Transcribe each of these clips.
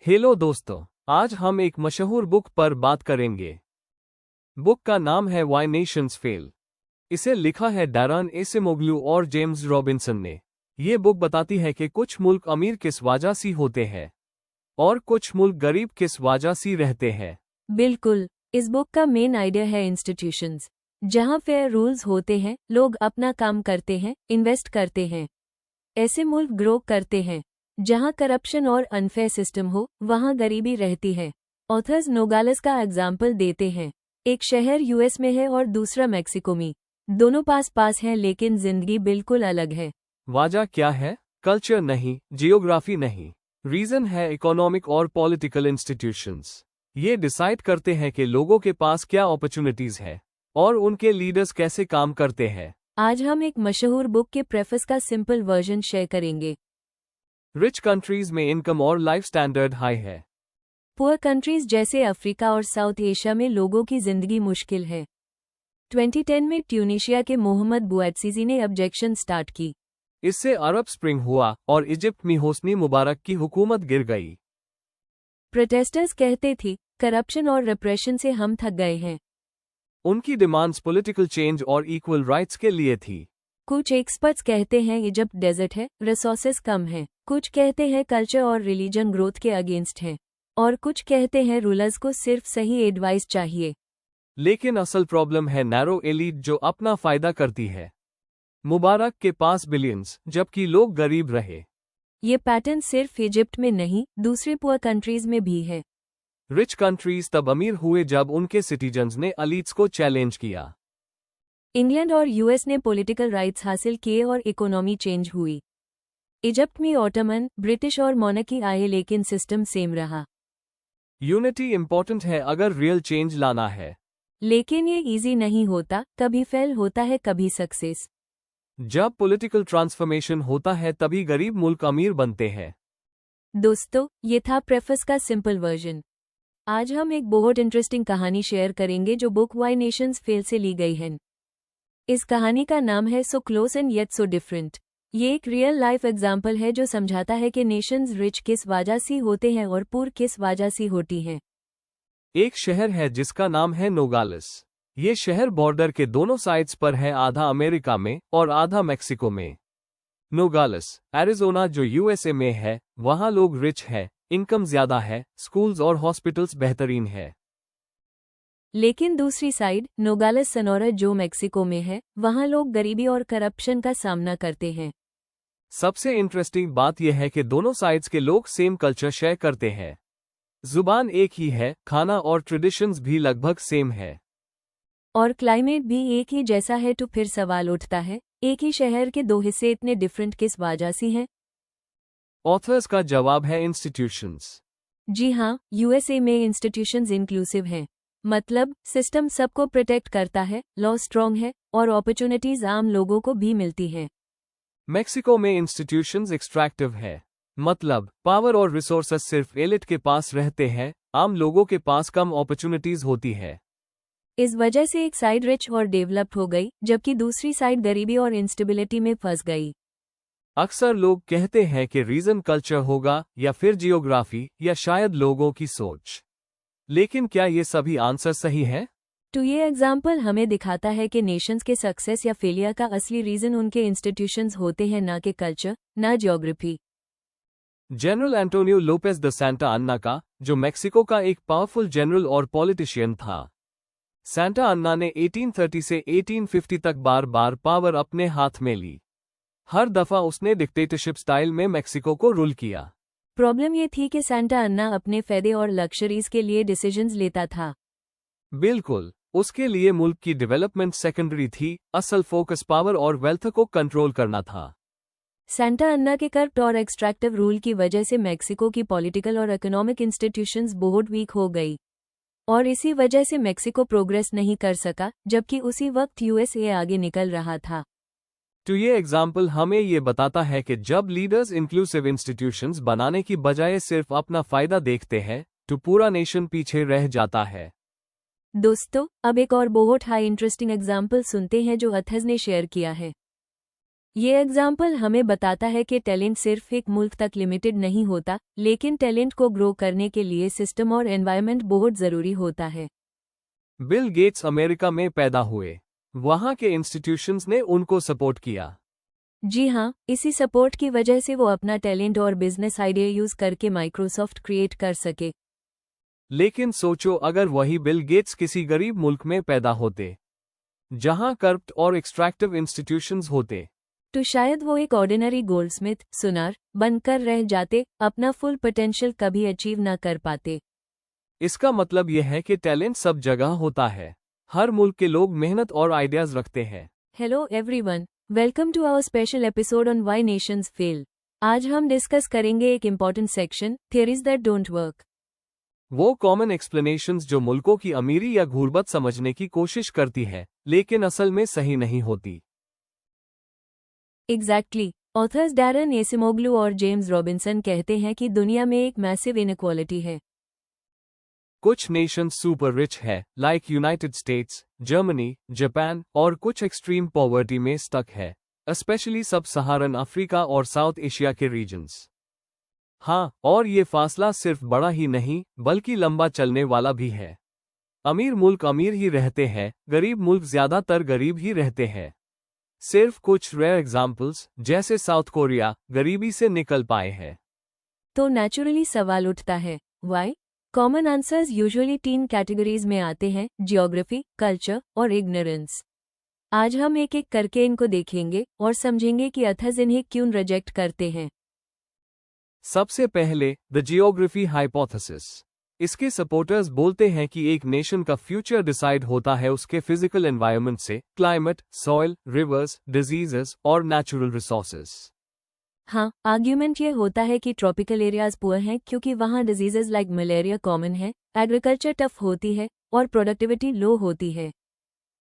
Hello दोस्तों, आज हम एक मशहूर बुक पर बात करेंगे। बुक का नाम है व्हाई नेशंस फेल। इसे लिखा है डैरन एसिमोग्लू और जेम्स रॉबिन्सन ने। ये बुक बताती है कि कुछ मुल्क अमीर किस वजह से होते हैं और कुछ मुल्क गरीब किस वजह से रहते हैं। बिल्कुल। इस बुक का मेन आइडिया है इंस्टीट्यूशंस, जहां फेयर रूल्स होते हैं, लोग अपना काम करते हैं, इन्वेस्ट करते हैं। ऐसे मुल्क ग्रो करते हैं। जहां करप्शन और अनफेयर सिस्टम हो, वहां गरीबी रहती है। ऑथर्स नोगालस का एग्जाम्पल देते हैं। एक शहर यूएस में है और दूसरा मैक्सिको में। दोनों पास पास हैं लेकिन जिंदगी बिल्कुल अलग है। वजह क्या है? कल्चर नहीं, जियोग्राफी नहीं। रीजन है इकोनॉमिक और पॉलिटिकल इंस्टीट्यूशंस। ये डिसाइड करते हैं कि लोगों के पास क्या अपॉर्चुनिटीज है और उनके लीडर्स कैसे काम करते हैं। आज हम एक मशहूर बुक के प्रेफेस का सिंपल वर्जन शेयर करेंगे। रिच कंट्रीज में इनकम और लाइफ स्टैंडर्ड हाई है। पुअर कंट्रीज जैसे अफ्रीका और साउथ एशिया में लोगों की जिंदगी मुश्किल है। 2010 में ट्यूनीशिया के मोहम्मद बुआत्सिसी ने ऑब्जेक्शन स्टार्ट की। इससे अरब स्प्रिंग हुआ और इजिप्ट में होस्नी मुबारक की हुकूमत गिर गई। प्रोटेस्टर्स कहते थे, करप्शन और रिप्रेशन से हम थक गए हैं। उनकी डिमांड्स पॉलिटिकल चेंज और इक्वल राइट्स के लिए थी। कुछ एक्सपर्ट्स कहते हैं इजिप्ट डेजर्ट है, रिसोर्सेज कम हैं। कुछ कहते हैं कल्चर और रिलीजन ग्रोथ के अगेंस्ट हैं। और कुछ कहते हैं रूलर्स को सिर्फ सही एडवाइस चाहिए। लेकिन असल प्रॉब्लम है नैरो एलीट जो अपना फायदा करती है। मुबारक के पास बिलियंस जबकि लोग गरीब रहे। ये पैटर्न सिर्फ इजिप्ट में नहीं, दूसरे पुअर कंट्रीज में भी है। रिच कंट्रीज तब अमीर हुए जब उनके सिटीजन्स ने एलीट्स को चैलेंज किया। इंग्लैंड और यूएस ने पॉलिटिकल राइट्स हासिल किए और इकोनॉमी चेंज हुई। इजिप्ट में ऑटोमन, ब्रिटिश और मोनार्की आए लेकिन सिस्टम सेम रहा। यूनिटी इंपॉर्टेंट है अगर रियल चेंज लाना है। लेकिन ये इजी नहीं होता, कभी फेल होता है, कभी सक्सेस। जब पॉलिटिकल ट्रांसफॉर्मेशन होता है तभी गरीब मुल्क अमीर बनते हैं। दोस्तों, ये था प्रेफेस का सिंपल वर्जन। आज हम एक बहुत इंटरेस्टिंग कहानी शेयर करेंगे जो बुक व्हाई नेशंस फेल से ली गई है। इस कहानी का नाम है so close and yet so different. ये एक रियल लाइफ एग्जाम्पल है जो समझाता है कि नेशंस रिच किस वजह से होते हैं और पुअर किस वजह से होती हैं। एक शहर है जिसका नाम है नोगालस। ये शहर बॉर्डर के दोनों साइड्स पर है, आधा अमेरिका में और आधा मेक्सिको में। नोगालस, एरिजोना जो यूएसए में है, वहाँ लोग रिच है, इनकम ज्यादा है, स्कूल्स और हॉस्पिटल्स बेहतरीन है। लेकिन दूसरी साइड नोगालस सोनोरा जो मेक्सिको में है, वहाँ लोग गरीबी और करप्शन का सामना करते हैं। सबसे इंटरेस्टिंग बात यह है कि दोनों साइड्स के लोग सेम कल्चर शेयर करते हैं। जुबान एक ही है, खाना और ट्रेडिशंस भी लगभग सेम है। और क्लाइमेट भी एक ही जैसा है। तो फिर सवाल उठता है, एक ही शहर के दो हिस्से इतने डिफरेंट किस वजह से हैं? ऑथर्स का जवाब है इंस्टीट्यूशंस। जी हाँ, यूएसए में इंस्टीट्यूशंस इंक्लूसिव हैं। मतलब सिस्टम सबको प्रोटेक्ट करता है, लॉ स्ट्रॉन्ग है और अपॉर्चुनिटीज आम लोगों को भी मिलती हैं। मेक्सिको में इंस्टीट्यूशंस एक्सट्रैक्टिव है। मतलब पावर और रिसोर्सेस सिर्फ एलिट के पास रहते हैं, आम लोगों के पास कम अपॉर्चुनिटीज होती है। इस वजह से एक साइड रिच और डेवलप्ड हो गई, जबकि दूसरी साइड गरीबी और इंस्टेबिलिटी में फंस गई। अक्सर लोग कहते हैं कि रीजन कल्चर होगा या फिर जियोग्राफी या शायद लोगों की सोच। लेकिन क्या ये सभी आंसर सही है? तो ये एग्जाम्पल हमें दिखाता है कि नेशंस के सक्सेस या फेलियर का असली रीजन उनके इंस्टीट्यूशंस होते हैं, ना कि कल्चर, ना geography. General Antonio Lopez de Santa Anna का, जो मेक्सिको का एक पावरफुल जनरल और पॉलिटिशियन था। सैंटा अन्ना ने 1830 से 1850 तक बार बार पावर अपने हाथ में ली। हर दफा उसने डिक्टेटरशिप स्टाइल में मेक्सिको को रूल किया। प्रॉब्लम ये थी कि सैंटा अन्ना अपने फायदे और लक्जरीज के लिए डिसीजंस लेता था। बिल्कुल, उसके लिए मुल्क की डेवलपमेंट सेकेंडरी थी, असल फोकस पावर और वेल्थ को कंट्रोल करना था। सैंटा अन्ना के करप्ट और एक्सट्रैक्टिव रूल की वजह से मेक्सिको की पॉलिटिकल और इकोनॉमिक इंस्टीट्यूशंस बहुत वीक हो गई। और इसी वजह से मेक्सिको प्रोग्रेस नहीं कर सका, जबकि उसी वक्त यूएसए आगे निकल रहा था। तो ये एग्जाम्पल हमें ये बताता है कि जब लीडर्स इंक्लूसिव इंस्टीट्यूशंस बनाने की बजाय सिर्फ अपना फायदा देखते हैं, तो पूरा नेशन पीछे रह जाता है। दोस्तों, अब एक और बहुत हाई इंटरेस्टिंग एग्जाम्पल सुनते हैं जो अथर्स ने शेयर किया है। ये एग्जाम्पल हमें बताता है कि टैलेंट सिर्फ एक मुल्क तक लिमिटेड नहीं होता, लेकिन टैलेंट को ग्रो करने के लिए सिस्टम और एनवायरनमेंट बहुत ज़रूरी होता है। बिल गेट्स अमेरिका में पैदा हुए। वहाँ के इंस्टीट्यूशंस ने उनको सपोर्ट किया। जी हाँ, इसी सपोर्ट की वजह से वो अपना टैलेंट और बिजनेस आइडिया यूज करके माइक्रोसॉफ्ट क्रिएट कर सके। लेकिन सोचो अगर वही बिल गेट्स किसी गरीब मुल्क में पैदा होते, जहां करप्ट और एक्सट्रैक्टिव इंस्टीट्यूशंस होते, तो शायद वो एक ऑर्डिनरी गोल्डस्मिथ सुनार बनकर रह जाते, अपना फुल पोटेंशियल कभी अचीव ना कर पाते। इसका मतलब यह है कि टैलेंट सब जगह होता है। हर मुल्क के लोग मेहनत और आइडियाज रखते हैं। Hello everyone, welcome to our special episode on why nations fail. आज हम डिस्कस करेंगे एक important section, theories that don't work. वो कॉमन एक्सप्लेनेशंस जो मुल्कों की अमीरी या गुर्बत समझने की कोशिश करती है, लेकिन असल में सही नहीं होती। एग्जैक्टली। ऑथर्स डैरन एसिमोग्लू और जेम्स रॉबिन्सन कहते हैं कि दुनिया में एक मैसिव इनइक्वालिटी है। कुछ नेशंस सुपर रिच है, like United states, Germany, Japan, और कुछ एक्सट्रीम पॉवर्टी में स्टक है, स्पेशली सब सहारन अफ्रीका और साउथ एशिया के रीजन्स। हाँ, और ये फासला सिर्फ बड़ा ही नहीं, बल्कि लंबा चलने वाला भी है। अमीर मुल्क अमीर ही रहते हैं, गरीब मुल्क ज्यादातर गरीब ही रहते हैं। सिर्फ कुछ रेयर एग्जाम्पल्स, जैसे साउथ कोरिया, गरीबी से निकल पाए हैं। तो नेचुरली सवाल उठता है, why? Common answers usually 3 categories में आते हैं, जियोग्राफी, कल्चर और इग्नोरेंस। आज हम एक एक करके इनको देखेंगे और समझेंगे कि अथर्स इन्हें क्यों रिजेक्ट करते हैं। सबसे पहले, द जियोग्राफी हाइपोथेसिस। इसके सपोर्टर्स बोलते हैं कि एक नेशन का फ्यूचर डिसाइड होता है उसके फिजिकल एनवायरनमेंट से, क्लाइमेट, सॉइल, रिवर्स, डिजीजेस और नेचुरल रिसोर्सेज। हाँ, आर्ग्यूमेंट ये होता है कि ट्रॉपिकल एरियाज पुअर हैं क्योंकि वहाँ डिजीजेज लाइक मलेरिया कॉमन है, एग्रीकल्चर टफ होती है और प्रोडक्टिविटी लो होती है।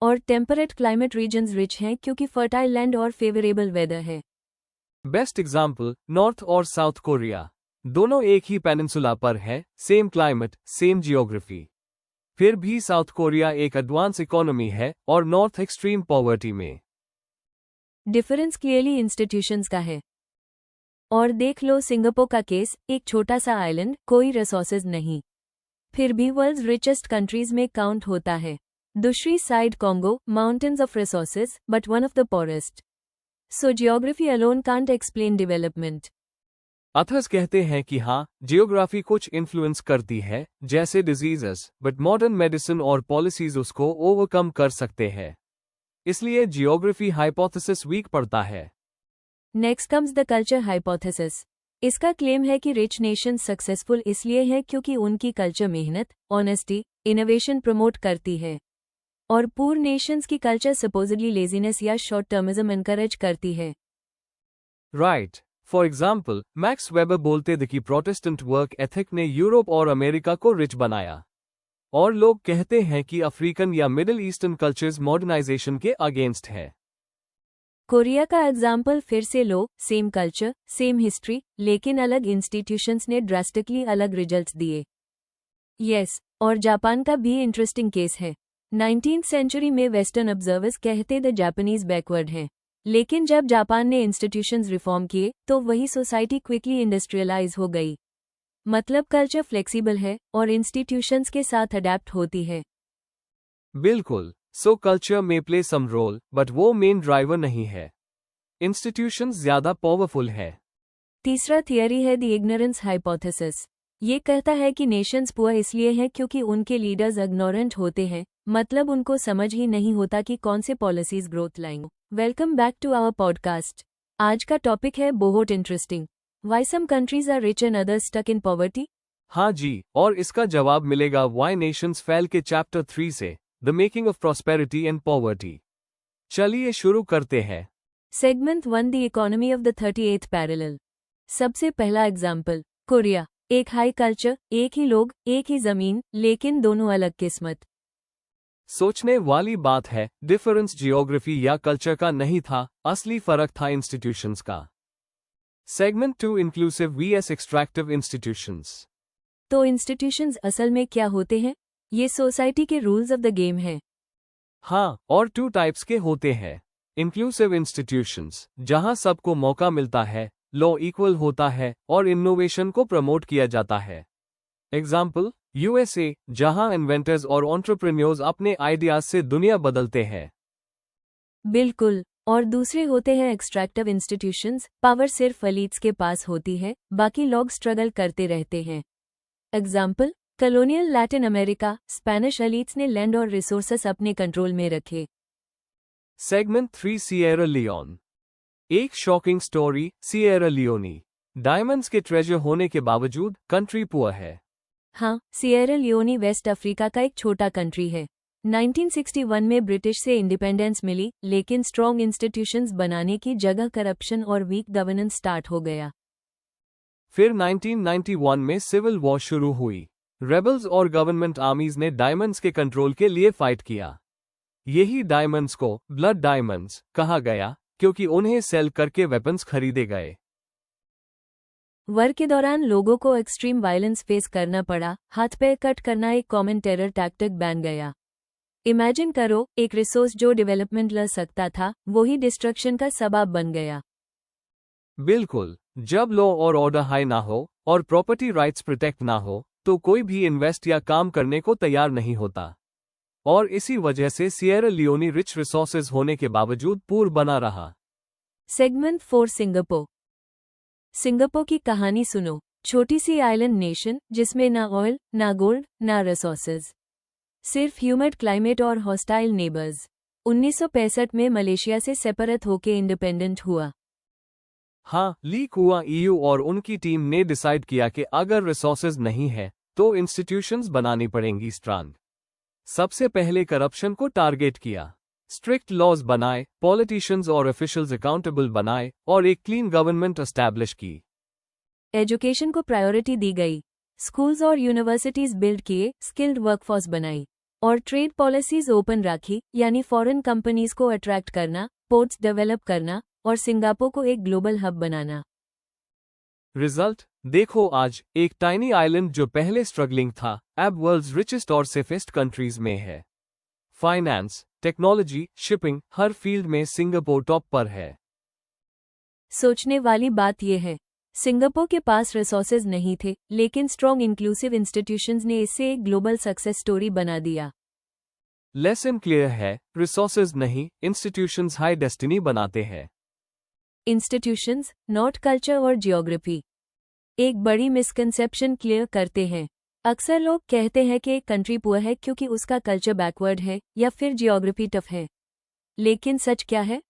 और टेम्परेट क्लाइमेट रीजन्स रिच हैं क्योंकि फर्टाइल लैंड और फेवरेबल वेदर है। बेस्ट एग्जाम्पल, नॉर्थ और साउथ कोरिया। दोनों एक ही पेनिनसुला पर है, सेम क्लाइमेट, सेम जियोग्राफी। फिर भी साउथ कोरिया एक एडवांस इकोनॉमी है और नॉर्थ एक्सट्रीम पॉवर्टी में। डिफरेंस क्लियरली इंस्टीट्यूशंस का है। और देख लो सिंगापुर का केस, एक छोटा सा आइलैंड, कोई रिसोर्सेज नहीं, फिर भी वर्ल्ड्स रिचेस्ट कंट्रीज में काउंट होता है। दूसरी side Congo, mountains of resources but one of the poorest. So geography alone can't explain development. Others कहते हैं कि हाँ, जियोग्राफी कुछ इन्फ्लुएंस करती है, जैसे डिजीजेस, बट मॉडर्न मेडिसिन और पॉलिसीज उसको ओवरकम कर सकते हैं। इसलिए जियोग्राफी हाइपोथेसिस वीक पड़ता है। Next comes the culture hypothesis. इसका क्लेम है कि रिच नेशन सक्सेसफुल इसलिए है क्योंकि उनकी कल्चर मेहनत, ऑनेस्टी, इनोवेशन प्रमोट करती है, और पूर नेशंस की कल्चर सपोजिडली लेजीनेस या शॉर्ट टर्मिज्म एनकरेज करती है। Right. For example, max weber बोलते थे कि प्रोटेस्टेंट वर्क एथिक ने यूरोप और अमेरिका को रिच बनाया। और लोग कहते हैं कि अफ्रीकन या मिडिल ईस्टर्न कल्चर्स मॉडर्नाइजेशन के अगेंस्ट है। कोरिया का एग्जाम्पल फिर से लो, सेम कल्चर, सेम हिस्ट्री, लेकिन अलग इंस्टीट्यूशंस ने ड्रास्टिकली अलग रिजल्ट्स दिए। यस, और जापान का भी इंटरेस्टिंग केस है। 19th सेंचुरी में वेस्टर्न ऑब्जर्वर्स कहते द जापानीज बैकवर्ड हैं, लेकिन जब जापान ने इंस्टीट्यूशंस रिफॉर्म किए तो वही सोसाइटी क्विकली इंडस्ट्रियलाइज हो गई। मतलब कल्चर फ्लेक्सिबल है और इंस्टीट्यूशंस के साथ अडेप्ट होती है। बिल्कुल। सो कल्चर में प्ले सम रोल, बट वो मेन ड्राइवर नहीं है। इंस्टीट्यूशंस ज्यादा पावरफुल है। तीसरा थियरी है द इग्नोरेंस हाइपोथेसिस। ये कहता है कि नेशंस पुअर इसलिए हैं क्योंकि उनके लीडर्स इग्नोरेंट होते हैं, मतलब उनको समझ ही नहीं होता कि कौन से पॉलिसीज ग्रोथ लाएंगे। Welcome back to our podcast. आज का टॉपिक है बहुत interesting, why some countries are rich and others stuck in poverty. हाँ जी, और इसका जवाब मिलेगा व्हाई नेशंस फेल के चैप्टर 3 से, the making of prosperity and poverty. चलिए शुरू करते हैं। Segment 1, the economy of the 38th parallel. सबसे पहला एग्जाम्पल, कोरिया। एक हाई कल्चर, एक ही लोग, एक ही जमीन, लेकिन दोनों अलग किस्मत। सोचने वाली बात है, डिफरेंस जियोग्राफी या कल्चर का नहीं था, असली फर्क था इंस्टीट्यूशंस का। Segment 2, inclusive vs extractive institutions. तो इंस्टीट्यूशंस असल में क्या होते हैं? ये सोसाइटी के रूल्स ऑफ द गेम है। हाँ, और 2 टाइप्स के होते हैं। इंक्लूसिव इंस्टीट्यूशंस, जहां सबको मौका मिलता है, लॉ इक्वल होता है और इनोवेशन को प्रमोट किया जाता है। एग्जाम्पल, यूएसए, जहां इन्वेंटर्स और एंटरप्रेन्योर्स अपने आइडियाज से दुनिया बदलते हैं। बिल्कुल। और दूसरे होते हैं एक्सट्रैक्टिव इंस्टीट्यूशंस, पावर सिर्फ एलीट्स के पास होती है, बाकी लोग स्ट्रगल करते रहते हैं। Example, colonial Latin America, Spanish elites ने लैंड और रिसोर्सेस अपने कंट्रोल में रखे। Segment 3 Sierra Leone. एक shocking story, Sierra Leone. Diamonds के ट्रेजर होने के बावजूद कंट्री पुअर है। हाँ, सिएरा लियोनी वेस्ट अफ्रीका का एक छोटा कंट्री है। 1961 में ब्रिटिश से इंडिपेंडेंस मिली, लेकिन स्ट्रॉन्ग इंस्टीट्यूशंस बनाने की जगह करप्शन और वीक गवर्नेंस स्टार्ट हो गया। फिर 1991 में सिविल वॉर शुरू हुई। रेबल्स और गवर्नमेंट आर्मीज ने डायमंड्स के कंट्रोल के लिए फाइट किया। यही डायमंड्स को ब्लड डायमंड्स कहा गया, क्योंकि उन्हें सेल करके वेपन्स खरीदे गए। वॉर के दौरान लोगों को एक्सट्रीम वायलेंस फेस करना पड़ा, हाथ पैर कट करना एक कॉमन टेरर टैक्टिक बन गया। इमेजिन करो, एक रिसोर्स जो डेवलपमेंट ला सकता था, वही डिस्ट्रक्शन का सबब बन गया। बिल्कुल, जब लॉ और ऑर्डर हाई ना हो और प्रॉपर्टी राइट्स प्रोटेक्ट ना हो, तो कोई भी इन्वेस्ट या काम करने को तैयार नहीं होता। और इसी वजह से सिएरा लियोनी रिच रिसोर्सेज होने के बावजूद पूर बना रहा। Segment 4 Singapore. सिंगापुर की कहानी सुनो। छोटी सी आइलैंड नेशन, जिसमें ना ऑयल, ना गोल्ड, ना रिसोर्सेज, सिर्फ ह्यूमिड क्लाइमेट और हॉस्टाइल नेबर्स। 1965 में मलेशिया से सेपरेट होके इंडिपेंडेंट हुआ। हाँ, ली कुआ ईयू और उनकी टीम ने डिसाइड किया कि अगर रिसोर्सेज नहीं है, तो इंस्टीट्यूशंस बनानी पड़ेंगी स्ट्रांग। सबसे पहले करप्शन को टारगेट किया, स्ट्रिक्ट लॉज बनाए, पॉलिटिशियंस और ऑफिशियल्स अकाउंटेबल बनाए और एक क्लीन गवर्नमेंट एस्टैब्लिश की। एजुकेशन को प्रायोरिटी दी गई, स्कूल्स और यूनिवर्सिटीज बिल्ड किए, स्किल्ड वर्कफोर्स बनाई और ट्रेड पॉलिसीज ओपन रखी, यानी फॉरेन कंपनीज को अट्रैक्ट करना, पोर्ट्स डेवलप करना और सिंगापुर को एक ग्लोबल हब बनाना। रिजल्ट देखो, आज एक टाइनी आइलैंड जो पहले स्ट्रगलिंग था, अब वर्ल्ड्स रिचेस्ट और सेफेस्ट कंट्रीज में है। फाइनेंस, टेक्नोलॉजी, शिपिंग, हर फील्ड में सिंगापुर टॉप पर है। सोचने वाली बात यह है, सिंगापुर के पास रिसोर्सेज नहीं थे, लेकिन स्ट्रॉन्ग इंक्लूसिव इंस्टीट्यूशंस ने इसे एक ग्लोबल सक्सेस स्टोरी बना दिया। लेसन क्लियर है, रिसोर्सेज नहीं, इंस्टीट्यूशंस हाई डेस्टिनी बनाते हैं। इंस्टीट्यूशंस, नॉट कल्चर और जियोग्राफी। एक बड़ी मिसकंसेप्शन क्लियर करते हैं। अक्सर लोग कहते हैं कि एक कंट्री पुअर है क्योंकि उसका कल्चर बैकवर्ड है या फिर जियोग्राफी टफ है। लेकिन सच क्या है?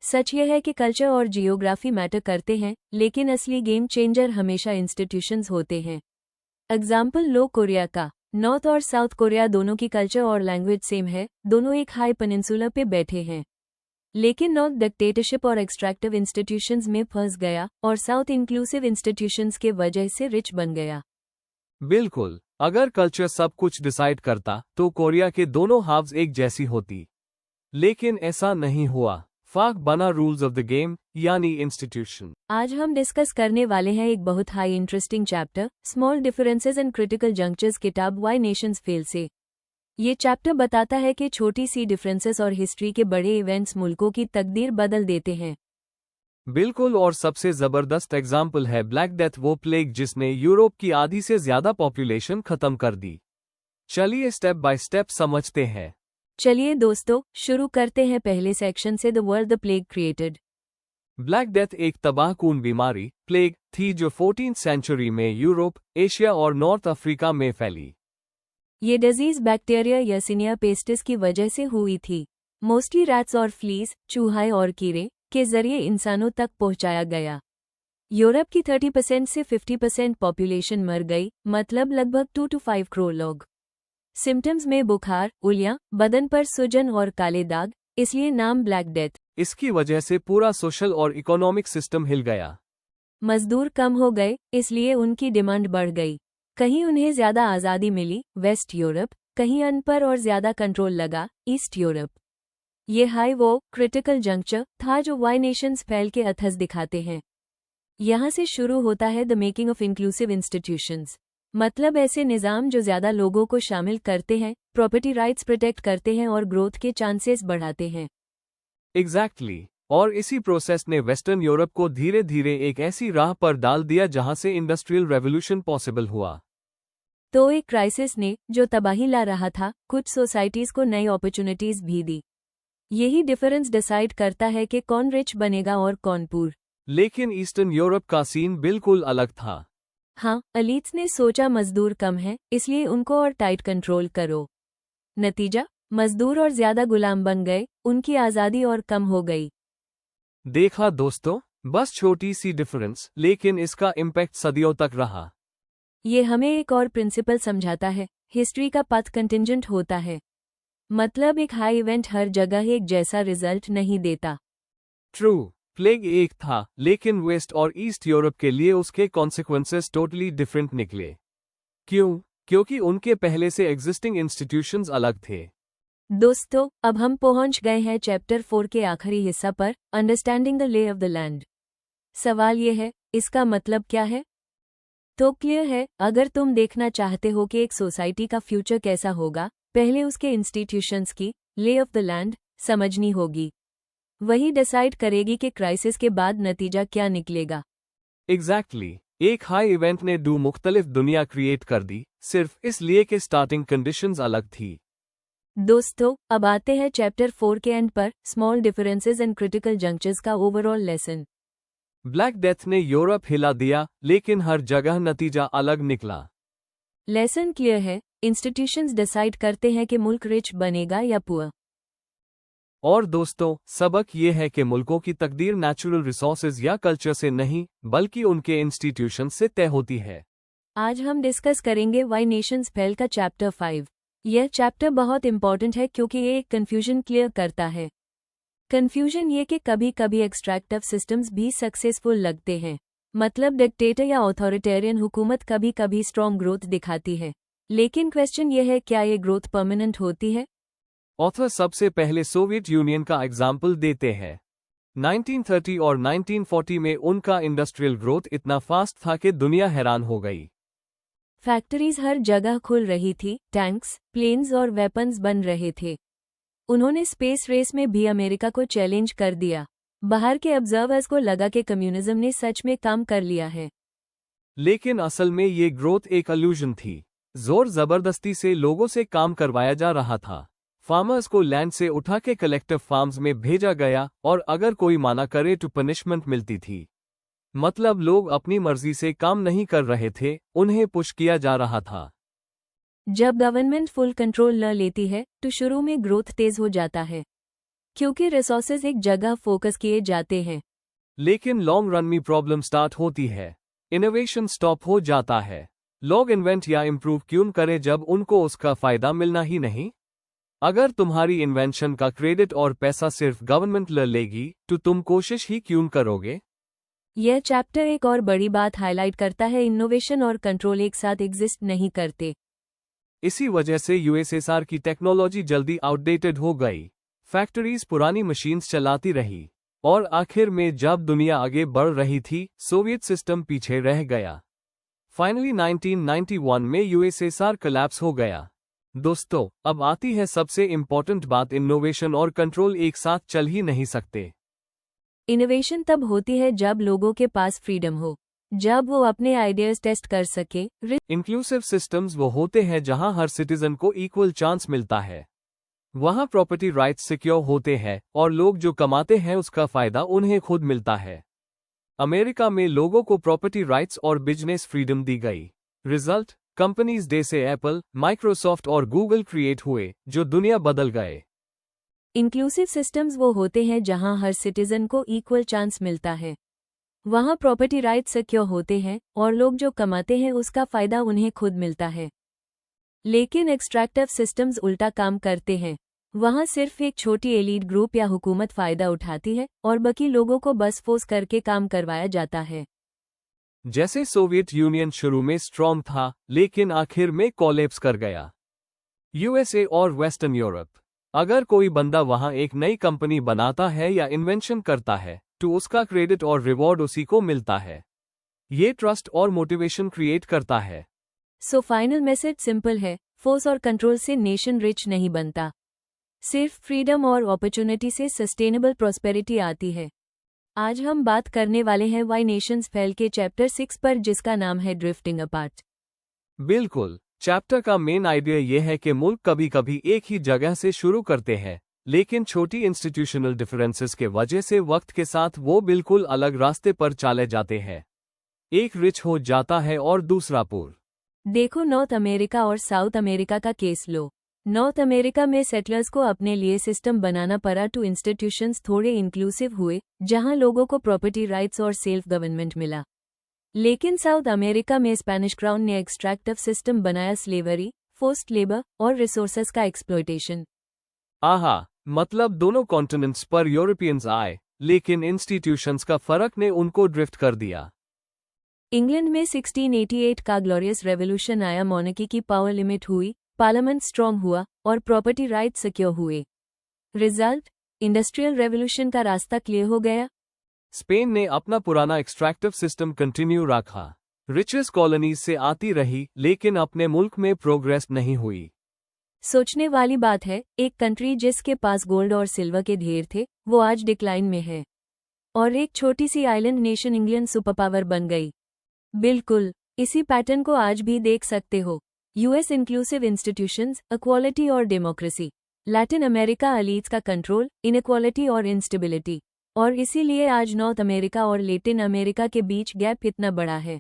सच यह है कि कल्चर और जियोग्राफी मैटर करते हैं, लेकिन असली गेम चेंजर हमेशा इंस्टीट्यूशंस होते हैं। एग्जाम्पल लो कोरिया का। नॉर्थ और साउथ कोरिया दोनों की कल्चर और लैंग्वेज सेम है, दोनों एक हाई पेनिनसुला पे बैठे हैं। लेकिन नॉर्थ डिक्टेटरशिप और एक्सट्रैक्टिव इंस्टीट्यूशंस में फंस गया और साउथ इंक्लूसिव इंस्टीट्यूशंस के वजह से रिच बन गया। बिल्कुल, अगर कल्चर सब कुछ डिसाइड करता, तो कोरिया के दोनों हाफ्स एक जैसी होती। लेकिन ऐसा नहीं हुआ, फाक बना रूल्स ऑफ द गेम, यानी इंस्टीट्यूशन। आज हम डिस्कस करने वाले हैं एक बहुत high interesting chapter, small differences and critical junctures किताब व्हाई नेशंस फेल से। ये चैप्टर बताता है कि छोटी सी डिफरेंसेस और हिस्ट्री के बड़े इवेंट्स मुल्कों की तकदीर बदल देते हैं। बिल्कुल, और सबसे जबरदस्त एग्जाम्पल है ब्लैक डेथ, वो प्लेग जिसने यूरोप की आधी से ज्यादा पॉपुलेशन खत्म कर दी। चलिए स्टेप बाय स्टेप समझते हैं। चलिए दोस्तों, शुरू करते हैं पहले सेक्शन से, the world the plague created. Black death एक तबाहकून बीमारी, प्लेग थी जो 14th सेंचुरी में यूरोप, एशिया और नॉर्थ अफ्रीका में फैली। ये डिजीज बैक्टीरिया यर्सिनिया पेस्टिस की वजह से हुई थी। मोस्टली रैट्स और फ्लीज, चूहे और कीड़े के जरिए इंसानों तक पहुंचाया गया। यूरोप की 30% से 50% पॉपुलेशन मर गई, मतलब लगभग 2 to 5 करोड़ लोग। सिम्टम्स में बुखार, उल्टियां, बदन पर सूजन और काले दाग, इसलिए नाम ब्लैक डेथ। इसकी वजह से पूरा सोशल और इकोनॉमिक सिस्टम हिल गया। मजदूर कम हो गए, इसलिए उनकी डिमांड बढ़ गई। कहीं उन्हें ज्यादा आज़ादी मिली, वेस्ट यूरोप, कहीं अन्न पर और ज्यादा कंट्रोल लगा, ईस्ट यूरोप। ये हाई वो क्रिटिकल जंक्चर था जो वाई नेशंस फैल के अथस दिखाते हैं। यहाँ से शुरू होता है the making of inclusive institutions, मतलब ऐसे निज़ाम जो ज्यादा लोगों को शामिल करते हैं, प्रॉपर्टी राइट्स प्रोटेक्ट करते हैं और ग्रोथ के चांसेस बढ़ाते हैं। एग्जैक्टली और इसी प्रोसेस ने वेस्टर्न यूरोप को धीरे धीरे एक ऐसी राह पर डाल दिया जहां से इंडस्ट्रियल रेवोल्यूशन पॉसिबल हुआ। तो एक क्राइसिस ने जो तबाही ला रहा था, कुछ सोसाइटीज को नई अपॉर्चुनिटीज भी दी। यही डिफरेंस डिसाइड करता है कि कौन रिच बनेगा और कौन पुअर। लेकिन ईस्टर्न यूरोप का सीन बिल्कुल अलग था। हाँ, एलीट्स ने सोचा मजदूर कम है, इसलिए उनको और टाइट कंट्रोल करो। नतीजा, मजदूर और ज्यादा गुलाम बन गए, उनकी आज़ादी और कम हो गई। देखा दोस्तों, बस छोटी सी डिफरेंस, लेकिन इसका इम्पैक्ट सदियों तक रहा। ये हमें एक और प्रिंसिपल समझाता है, हिस्ट्री का पथ कंटिंजेंट होता है। मतलब एक हाई इवेंट हर जगह एक जैसा रिजल्ट नहीं देता। ट्रू, प्लेग एक था, लेकिन वेस्ट और ईस्ट यूरोप के लिए उसके कॉन्सिक्वेंसेस टोटली डिफरेंट निकले। क्यों? क्योंकि उनके पहले से एग्जिस्टिंग इंस्टीट्यूशंस अलग थे। दोस्तों, अब हम पहुंच गए हैं चैप्टर 4 के आखिरी हिस्सा पर, understanding the lay off the land. सवाल ये है, इसका मतलब क्या है? तो क्लियर है, अगर तुम देखना चाहते हो कि एक सोसाइटी का फ्यूचर कैसा होगा, पहले उसके इंस्टीट्यूशंस की ले ऑफ द लैंड समझनी होगी। वही डिसाइड करेगी कि क्राइसिस के बाद नतीजा क्या निकलेगा। एग्जैक्टली एक हाई इवेंट ने मुख्तलिफ दुनिया क्रिएट कर दी, सिर्फ इसलिए कि स्टार्टिंग कंडीशंस अलग थी। दोस्तों, अब आते हैं चैप्टर 4 के एंड पर, स्मॉल डिफरेंसेस एंड क्रिटिकल जंक्चर्स का ओवरऑल लेसन। ब्लैक डेथ ने यूरोप हिला दिया, लेकिन हर जगह नतीजा अलग निकला। लेसन क्लियर है, इंस्टीट्यूशंस डिसाइड करते हैं कि मुल्क रिच बनेगा या पुअर। और दोस्तों, सबक ये है कि मुल्कों की तकदीर नेचुरल रिसोर्सेज या कल्चर से नहीं, बल्कि उनके इंस्टीट्यूशन से तय होती है। आज हम डिस्कस करेंगे व्हाई नेशंस फेल का चैप्टर 5। यह चैप्टर बहुत इंपॉर्टेंट है क्योंकि ये एक कन्फ्यूजन क्लियर करता है। कन्फ्यूजन ये कि कभी कभी एक्सट्रैक्टिव सिस्टम्स भी सक्सेसफुल लगते हैं। मतलब डिक्टेटर या ऑथोरिटेरियन हुकूमत कभी कभी स्ट्रॉन्ग ग्रोथ दिखाती है, लेकिन क्वेश्चन ये है, क्या ये ग्रोथ परमानेंट होती है? ऑथर सबसे पहले सोवियत यूनियन का एग्जाम्पल देते हैं। 1930 और 1940 में उनका इंडस्ट्रियल ग्रोथ इतना फास्ट था कि दुनिया हैरान हो गई। फैक्ट्रीज हर जगह खुल रही थी, टैंक्स, प्लेन्स और वेपन्स बन रहे थे। उन्होंने स्पेस रेस में भी अमेरिका को चैलेंज कर दिया। बाहर के ऑब्जर्वर्स को लगा कि कम्युनिज्म ने सच में काम कर लिया है। लेकिन असल में ये ग्रोथ एक इल्यूजन थी। जोर जबरदस्ती से लोगों से काम करवाया जा रहा था। फार्मर्स को लैंड से उठा के कलेक्टिव फार्म्स में भेजा गया, और अगर कोई माना करे तो पनिशमेंट मिलती थी। मतलब लोग अपनी मर्जी से काम नहीं कर रहे थे, उन्हें पुश किया जा रहा था। जब गवर्नमेंट फुल कंट्रोल न लेती है तो शुरू में ग्रोथ तेज हो जाता है, क्योंकि रिसोर्सेज एक जगह फोकस किए जाते हैं। लेकिन लॉन्ग रन में प्रॉब्लम स्टार्ट होती है। इनोवेशन स्टॉप हो जाता है। लोग इन्वेंट या इम्प्रूव क्यों करें जब उनको उसका फायदा मिलना ही नहीं? अगर तुम्हारी इन्वेंशन का क्रेडिट और पैसा सिर्फ गवर्नमेंट ले लेगी तो तुम कोशिश ही क्यों करोगे? यह चैप्टर एक और बड़ी बात हाईलाइट करता है, इनोवेशन और कंट्रोल एक साथ एग्जिस्ट नहीं करते। इसी वजह से यूएसएसआर की टेक्नोलॉजी जल्दी आउटडेटेड हो गई। फैक्ट्रीज पुरानी मशीन्स चलाती रही, और आखिर में जब दुनिया आगे बढ़ रही थी, सोवियत सिस्टम पीछे रह गया। फाइनली 1991 में यूएसएसआर कोलैप्स हो गया। दोस्तों, अब आती है सबसे इंपॉर्टेंट बात, इनोवेशन और कंट्रोल एक साथ चल ही नहीं सकते। इनोवेशन तब होती है जब लोगों के पास फ्रीडम हो, जब वो अपने आइडियाज टेस्ट कर सके। इंक्लूसिव सिस्टम्स वो होते हैं जहां हर सिटीजन को इक्वल चांस मिलता है। वहां प्रॉपर्टी राइट्स सिक्योर होते हैं, और लोग जो कमाते हैं उसका फायदा उन्हें खुद मिलता है। अमेरिका में लोगों को प्रॉपर्टी राइट्स और बिजनेस फ्रीडम दी गई। रिजल्ट, कंपनीज डे से एप्पल, माइक्रोसॉफ्ट और गूगल क्रिएट हुए, जो दुनिया बदल गए। इंक्लूसिव सिस्टम्स वो होते हैं जहां हर सिटीजन को इक्वल चांस मिलता है। वहां प्रॉपर्टी राइट्स सिक्योर होते हैं, और लोग जो कमाते हैं उसका फायदा उन्हें खुद मिलता है। लेकिन एक्सट्रैक्टिव सिस्टम्स उल्टा काम करते हैं। वहां सिर्फ एक छोटी एलीट ग्रुप या हुकूमत फायदा उठाती है, और बाकी लोगों को बस फोर्स करके काम करवाया जाता है। जैसे सोवियत यूनियन शुरू में स्ट्रॉन्ग था, लेकिन आखिर में कोलैप्स कर गया। यूएसए और वेस्टर्न यूरोप, अगर कोई बंदा वहां एक नई कंपनी बनाता है या इन्वेंशन करता है तो उसका क्रेडिट और रिवॉर्ड उसी को मिलता है। ये ट्रस्ट और मोटिवेशन क्रिएट करता है। सो फाइनल मैसेज सिंपल है, फोर्स और कंट्रोल से नेशन रिच नहीं बनता। सिर्फ फ्रीडम और अपॉर्चुनिटी से सस्टेनेबल प्रॉस्पेरिटी आती है। आज हम बात करने वाले हैं वाई नेशंस फेल के चैप्टर 6 पर, जिसका नाम है ड्रिफ्टिंग अपार्ट। बिल्कुल, चैप्टर का मेन आइडिया यह है कि मुल्क कभी कभी एक ही जगह से शुरू करते हैं, लेकिन छोटी इंस्टीट्यूशनल डिफरेंसेस के वजह से वक्त के साथ वो बिल्कुल अलग रास्ते पर चले जाते हैं। एक रिच हो जाता है और दूसरा पुअर। देखो नॉर्थ अमेरिका और साउथ अमेरिका का केस लो। नॉर्थ अमेरिका में सेटलर्स को अपने लिए सिस्टम बनाना पड़ा टू इंस्टीट्यूशंस थोड़े इंक्लूसिव हुए, जहां लोगों को प्रॉपर्टी राइट्स और सेल्फ गवर्नमेंट मिला। लेकिन साउथ अमेरिका में स्पेनिश क्राउन ने एक्सट्रैक्टिव सिस्टम बनाया, स्लेवरी, फोर्स्ड लेबर और रिसोर्सेज का एक्सप्लॉयटेशन। आहा, मतलब दोनों कॉन्टिनेंट्स पर यूरोपियंस आए, लेकिन इंस्टीट्यूशंस का फर्क ने उनको ड्रिफ्ट कर दिया। इंग्लैंड में 1688 का ग्लोरियस रेवोल्यूशन आया, मोनार्की की पावर लिमिट हुई, पार्लियामेंट स्ट्रॉन्ग हुआ और प्रॉपर्टी राइट्स सिक्योर हुए। रिजल्ट, इंडस्ट्रियल रेवोल्यूशन का रास्ता क्लियर हो गया। स्पेन ने अपना पुराना एक्सट्रैक्टिव सिस्टम कंटिन्यू रखा, रिचेस कॉलोनीज से आती रही, लेकिन अपने मुल्क में प्रोग्रेस नहीं हुई। सोचने वाली बात है, एक कंट्री जिसके पास गोल्ड और सिल्वर के ढेर थे, वो आज डिक्लाइन में है, और एक छोटी सी आइलैंड नेशन इंग्लैंड सुपरपावर बन गई। बिल्कुल, इसी पैटर्न को आज भी देख सकते हो। यूएस इंक्लूसिव इंस्टीट्यूशंस, इक्वालिटी और डेमोक्रेसी। लैटिन अमेरिका एलीट्स का कंट्रोल, इनइक्वालिटी और इंस्टेबिलिटी। और इसीलिए आज नॉर्थ अमेरिका और लैटिन अमेरिका के बीच गैप इतना बड़ा है।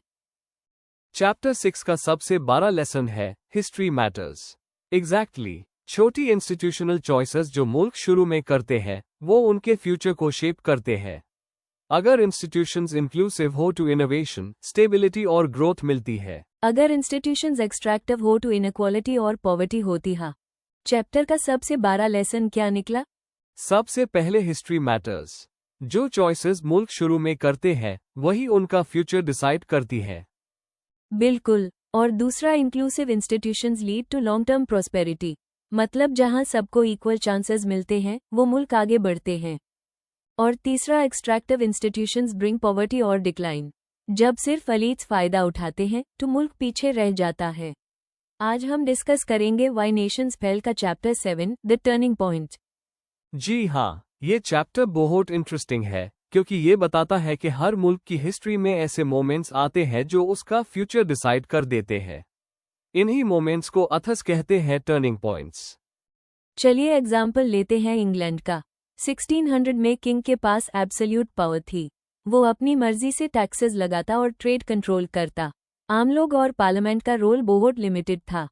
चैप्टर 6 का सबसे बड़ा लेसन है हिस्ट्री मैटर्स। एग्जैक्टली, छोटी इंस्टीट्यूशनल चॉइसेस जो मुल्क शुरू में करते हैं, वो उनके फ्यूचर को शेप करते हैं। अगर इंस्टीट्यूशंस इंक्लूसिव हो तो इनोवेशन, स्टेबिलिटी और ग्रोथ मिलती है। अगर इंस्टीट्यूशंस एक्सट्रैक्टिव हो तो इनइक्वालिटी और पॉवर्टी होती है। चैप्टर का सबसे बड़ा लेसन क्या निकला? सबसे पहले हिस्ट्री मैटर्स। जो चॉइसेस मुल्क शुरू में करते हैं, वही उनका फ्यूचर डिसाइड करती है। बिल्कुल, और दूसरा, inclusive institutions lead to long term prosperity. मतलब जहां सबको इक्वल चांसेस मिलते हैं, वो मुल्क आगे बढ़ते हैं। और तीसरा, एक्सट्रैक्टिव इंस्टीट्यूशंस ब्रिंग पॉवर्टी और डिक्लाइन। जब सिर्फ एलीट्स फायदा उठाते हैं तो मुल्क पीछे रह जाता है। आज हम डिस्कस करेंगे वाई नेशंस फेल का चैप्टर 7, द टर्निंग पॉइंट। जी हाँ, ये चैप्टर बहुत इंटरेस्टिंग है, क्योंकि ये बताता है कि हर मुल्क की हिस्ट्री में ऐसे मोमेंट्स आते हैं जो उसका फ्यूचर डिसाइड कर देते हैं। इन्हीं मोमेंट्स को अथस कहते हैं टर्निंग पॉइंट्स। चलिए एग्जाम्पल लेते हैं इंग्लैंड का। 1600 में किंग के पास एब्सोल्यूट पावर थी। वो अपनी मर्जी से टैक्सेस लगाता और ट्रेड कंट्रोल करता। आम लोग और पार्लियामेंट का रोल बहुत लिमिटेड था।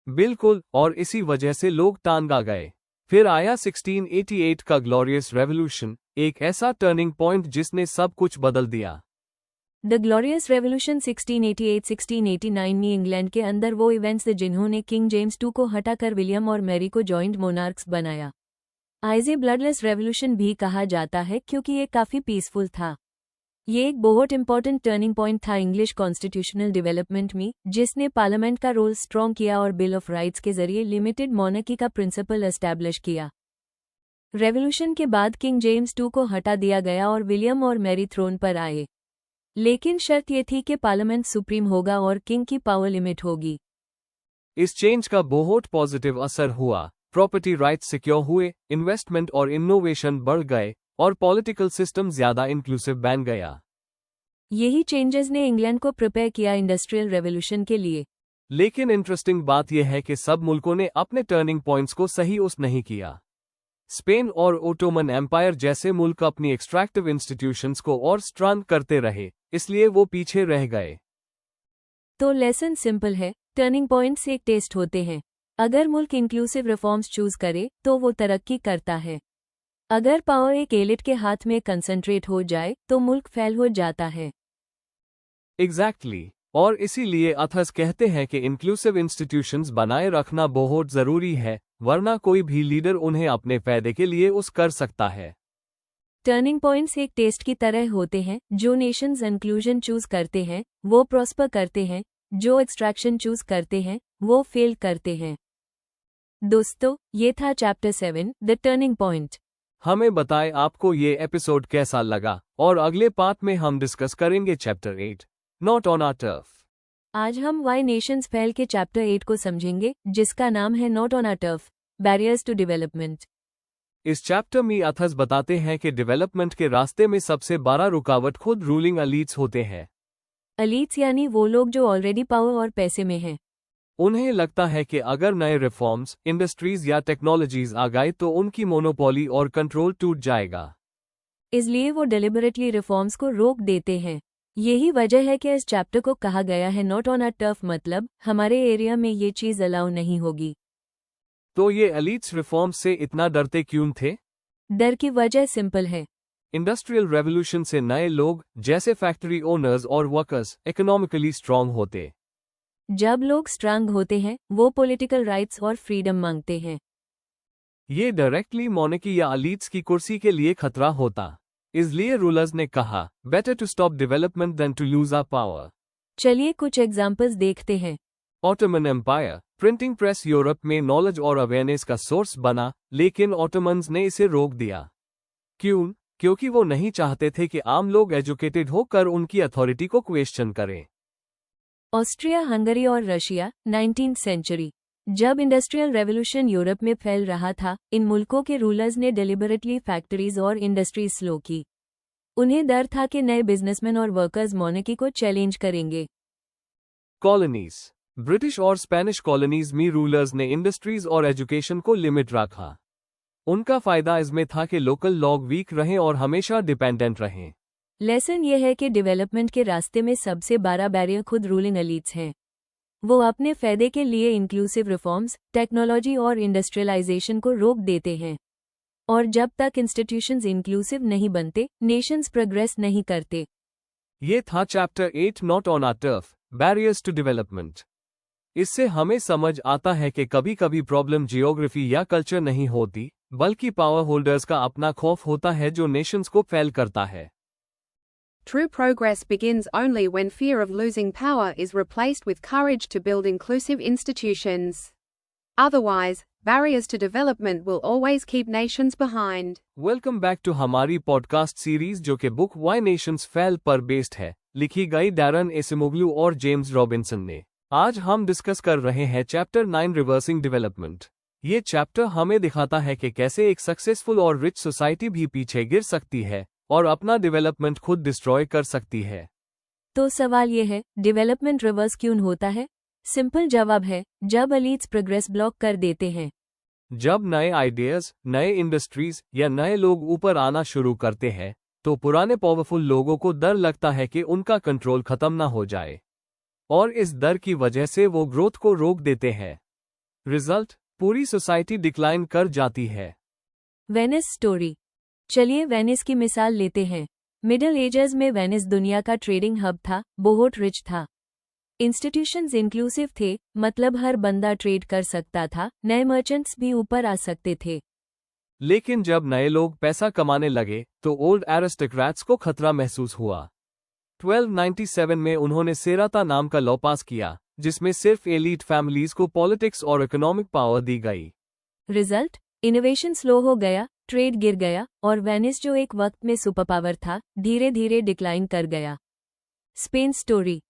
बिल्कुल, और इसी वजह से लोग तांग आ गए। फिर आया 1688 का ग्लोरियस रेवोल्यूशन, एक ऐसा टर्निंग पॉइंट जिसने सब कुछ बदल दिया। द ग्लोरियस रेवोल्यूशन 1688-1689 में इंग्लैंड के अंदर वो इवेंट्स थे जिन्होंने किंग जेम्स II को हटाकर विलियम और मैरी को जॉइंट मोनार्क्स बनाया। आइजे ब्लडलेस रेवोल्यूशन भी कहा जाता है क्योंकि ये काफी पीसफुल था। ये एक बहुत इंपॉर्टेंट टर्निंग पॉइंट था इंग्लिश कॉन्स्टिट्यूशनल डेवलपमेंट में, जिसने पार्लियामेंट का रोल स्ट्रॉन्ग किया और बिल ऑफ राइट्स के जरिए लिमिटेड मोनार्की का प्रिंसिपल एस्टैब्लिश किया। रेवोल्यूशन के बाद किंग जेम्स II को हटा दिया गया और विलियम और मैरी थ्रोन पर आए। लेकिन शर्त ये थी कि पार्लियामेंट सुप्रीम होगा और किंग की पावर लिमिट होगी। इस चेंज का बहुत पॉजिटिव असर हुआ। प्रॉपर्टी राइट्स सिक्योर हुए, इन्वेस्टमेंट और इनोवेशन बढ़ गए, और पॉलिटिकल सिस्टम ज्यादा इंक्लूसिव बन गया। यही चेंजेस ने इंग्लैंड को प्रिपेयर किया इंडस्ट्रियल रेवोल्यूशन के लिए। लेकिन इंटरेस्टिंग बात यह है कि सब मुल्कों ने अपने टर्निंग पॉइंट्स को सही यूज नहीं किया। स्पेन और ओटोमन एम्पायर जैसे मुल्क अपनी एक्सट्रैक्टिव इंस्टीट्यूशंस को और स्ट्रॉन्ग करते रहे, इसलिए वो पीछे रह गए। तो लेसन सिंपल है, टर्निंग पॉइंट्स एक टेस्ट होते हैं। अगर मुल्क इंक्लूसिव रिफॉर्म्स चूज करे तो वो तरक्की करता है। अगर पावर एक एलिट के हाथ में कंसंट्रेट हो जाए तो मुल्क फेल हो जाता है। एग्जैक्टली, और इसीलिए अथर्स कहते हैं कि इंक्लूसिव इंस्टीट्यूशंस बनाए रखना बहुत जरूरी है, वरना कोई भी लीडर उन्हें अपने फायदे के लिए उस कर सकता है। टर्निंग पॉइंट्स एक टेस्ट की तरह होते हैं। जो नेशंस इंक्लूजन चूज करते हैं वो प्रॉस्पर करते हैं, जो एक्सट्रैक्शन चूज करते हैं वो फेल करते हैं। दोस्तों, ये था चैप्टर 7, द टर्निंग पॉइंट। हमें बताएं आपको ये एपिसोड कैसा लगा, और अगले पार्ट में हम डिस्कस करेंगे chapter 8, not on our turf. आज हम वाई नेशंस फेल के चैप्टर 8 को समझेंगे, जिसका नाम है not on our turf. Barriers to development. इस चैप्टर में अथर्स बताते हैं कि डेवलपमेंट के रास्ते में सबसे बड़ा रुकावट खुद रूलिंग एलीट्स होते हैं। एलीट्स यानी वो लोग जो ऑलरेडी पावर और पैसे में हैं। उन्हें लगता है कि अगर नए रिफॉर्म्स, इंडस्ट्रीज या टेक्नोलॉजीज आ गए तो उनकी मोनोपोली और कंट्रोल टूट जाएगा। इसलिए वो डेलिबरेटली रिफॉर्म्स को रोक देते हैं। यही वजह है कि इस चैप्टर को कहा गया है नॉट ऑन अ टर्फ, मतलब हमारे एरिया में ये चीज़ अलाउ नहीं होगी। तो ये एलीट्स रिफॉर्म्स से इतना डरते क्यों थे? डर की वजह सिंपल है। इंडस्ट्रियल रेवोल्यूशन से नए लोग, जैसे फैक्ट्री ओनर्स और वर्कर्स, इकोनॉमिकली स्ट्रांग होते। जब लोग स्ट्रांग होते हैं वो पॉलिटिकल राइट्स और फ्रीडम मांगते हैं। ये डायरेक्टली मोनेकी या एलीट्स की कुर्सी के लिए खतरा होता। इसलिए रूलर्स ने कहा, better to stop development than to lose our power. चलिए कुछ एग्जाम्पल्स देखते हैं। Ottoman empire, printing press Europe में नॉलेज और अवेयरनेस का सोर्स बना, लेकिन ऑटोमन्स ने इसे रोक दिया। क्यों? क्योंकि वो नहीं चाहते थे कि आम लोग एजुकेटेड होकर उनकी अथॉरिटी को क्वेश्चन करें। ऑस्ट्रिया, हंगरी और रशिया, 19th सेंचुरी। जब इंडस्ट्रियल रेवोल्यूशन यूरोप में फैल रहा था, इन मुल्कों के रूलर्स ने डेलिबरेटली फैक्ट्रीज और इंडस्ट्रीज स्लो की। उन्हें डर था कि नए बिजनेसमैन और वर्कर्स मोनेकी को चैलेंज करेंगे। कॉलोनीज, ब्रिटिश और स्पेनिश कॉलोनीज में रूलर्स ने इंडस्ट्रीज और एजुकेशन को लिमिट रखा। उनका फायदा इसमें था कि लोकल लोग वीक रहें और हमेशा डिपेंडेंट रहें। लेसन यह है कि डेवलपमेंट के रास्ते में सबसे बड़ा बैरियर खुद रूलिंग एलीट्स हैं। वो अपने फायदे के लिए इंक्लूसिव रिफॉर्म्स, टेक्नोलॉजी और इंडस्ट्रियलाइजेशन को रोक देते हैं। और जब तक इंस्टीट्यूशंस इंक्लूसिव नहीं बनते, नेशंस प्रोग्रेस नहीं करते। ये था chapter 8 not on our turf, barriers to development. इससे हमें समझ आता है कि कभी कभी प्रॉब्लम जियोग्राफी या कल्चर नहीं होती, बल्कि पावर होल्डर्स का अपना खौफ होता है जो नेशंस को फेल करता है। True progress begins only when fear of losing power is replaced with courage to build inclusive institutions. Otherwise, barriers to development will always keep nations behind. Welcome back to हमारी podcast series जो कि book why nations fail पर based है, लिखी गई Darren एसिमोग्लू और James Robinson ने। आज हम डिस्कस कर रहे हैं चैप्टर 9 रिवर्सिंग डेवलपमेंट। ये चैप्टर हमें दिखाता है कि कैसे एक सक्सेसफुल और रिच सोसाइटी भी पीछे गिर सकती है और अपना डेवलपमेंट खुद डिस्ट्रॉय कर सकती है। तो सवाल ये है, डेवलपमेंट रिवर्स क्यों होता है? सिंपल जवाब है, जब एलीट्स प्रोग्रेस ब्लॉक कर देते हैं। जब नए आइडियाज, नए इंडस्ट्रीज या नए लोग ऊपर आना शुरू करते हैं, तो पुराने पावरफुल लोगों को डर लगता है कि उनका कंट्रोल खत्म ना हो जाए, और इस डर की वजह से वो ग्रोथ को रोक देते हैं। रिजल्ट, पूरी सोसाइटी डिक्लाइन कर जाती है। Venice story. चलिए वेनिस की मिसाल लेते हैं। मिडिल एजेस में वेनिस दुनिया का ट्रेडिंग हब था, बहुत रिच था। इंस्टीट्यूशंस इंक्लूसिव थे, मतलब हर बंदा ट्रेड कर सकता था, नए मर्चेंट्स भी ऊपर आ सकते थे। लेकिन जब नए लोग पैसा कमाने लगे तो ओल्ड एरिस्टोक्रेट्स को खतरा महसूस हुआ। 1297 में उन्होंने सेराता नाम का लॉ पास किया, जिसमें सिर्फ एलीट फैमिलीज को पॉलिटिक्स और इकोनॉमिक पावर दी गई। रिजल्ट, इनोवेशन स्लो हो गया, ट्रेड गिर गया, और वेनिस जो एक वक्त में सुपर पावर था, धीरे धीरे डिक्लाइन कर गया। Spain story.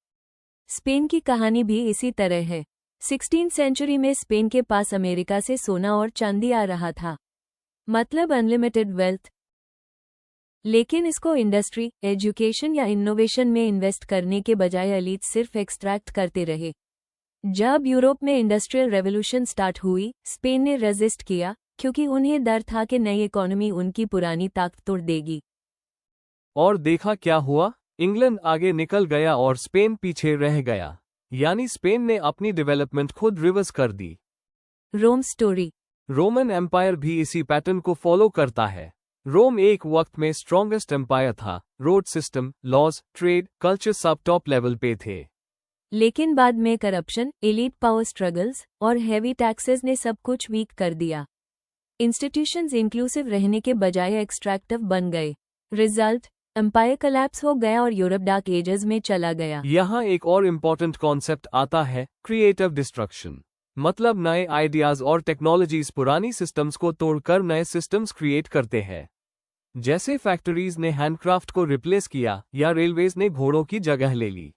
स्पेन की कहानी भी इसी तरह है। 16th सेंचुरी में स्पेन के पास अमेरिका से सोना और चांदी आ रहा था, मतलब अनलिमिटेड वेल्थ। लेकिन इसको इंडस्ट्री, एजुकेशन या इनोवेशन में इन्वेस्ट करने के बजाय एलीट सिर्फ एक्सट्रैक्ट करते रहे। जब यूरोप में इंडस्ट्रियल रेवोल्यूशन स्टार्ट हुई, स्पेन ने रेजिस्ट किया, क्योंकि उन्हें डर था कि नई इकोनॉमी उनकी पुरानी ताकत तोड़ देगी। और देखा क्या हुआ? इंग्लैंड आगे निकल गया और स्पेन पीछे रह गया। यानी स्पेन ने अपनी डेवलपमेंट खुद रिवर्स कर दी। रोम स्टोरी। रोमन एम्पायर भी इसी पैटर्न को फॉलो करता है। रोम एक वक्त में स्ट्रॉन्गेस्ट एम्पायर था। Road system, laws, trade, culture सब टॉप लेवल पे थे। लेकिन बाद में करप्शन, एलीट पावर स्ट्रगल्स और हैवी टैक्सेस ने सब कुछ वीक कर दिया। इंस्टीट्यूशंस इंक्लूसिव रहने के बजाय एक्सट्रैक्टिव बन गए। रिजल्ट, एम्पायर कोलैप्स हो गया और यूरोप डार्क एजेस में चला गया। यहाँ एक और इम्पोर्टेंट कॉन्सेप्ट आता है, क्रिएटिव डिस्ट्रक्शन। मतलब नए आइडियाज और टेक्नोलॉजीज पुरानी सिस्टम्स को तोड़कर नए सिस्टम्स क्रिएट करते हैं। जैसे फैक्ट्रीज ने हैंडक्राफ्ट को रिप्लेस किया या रेलवेज ने घोड़ों की जगह ले ली।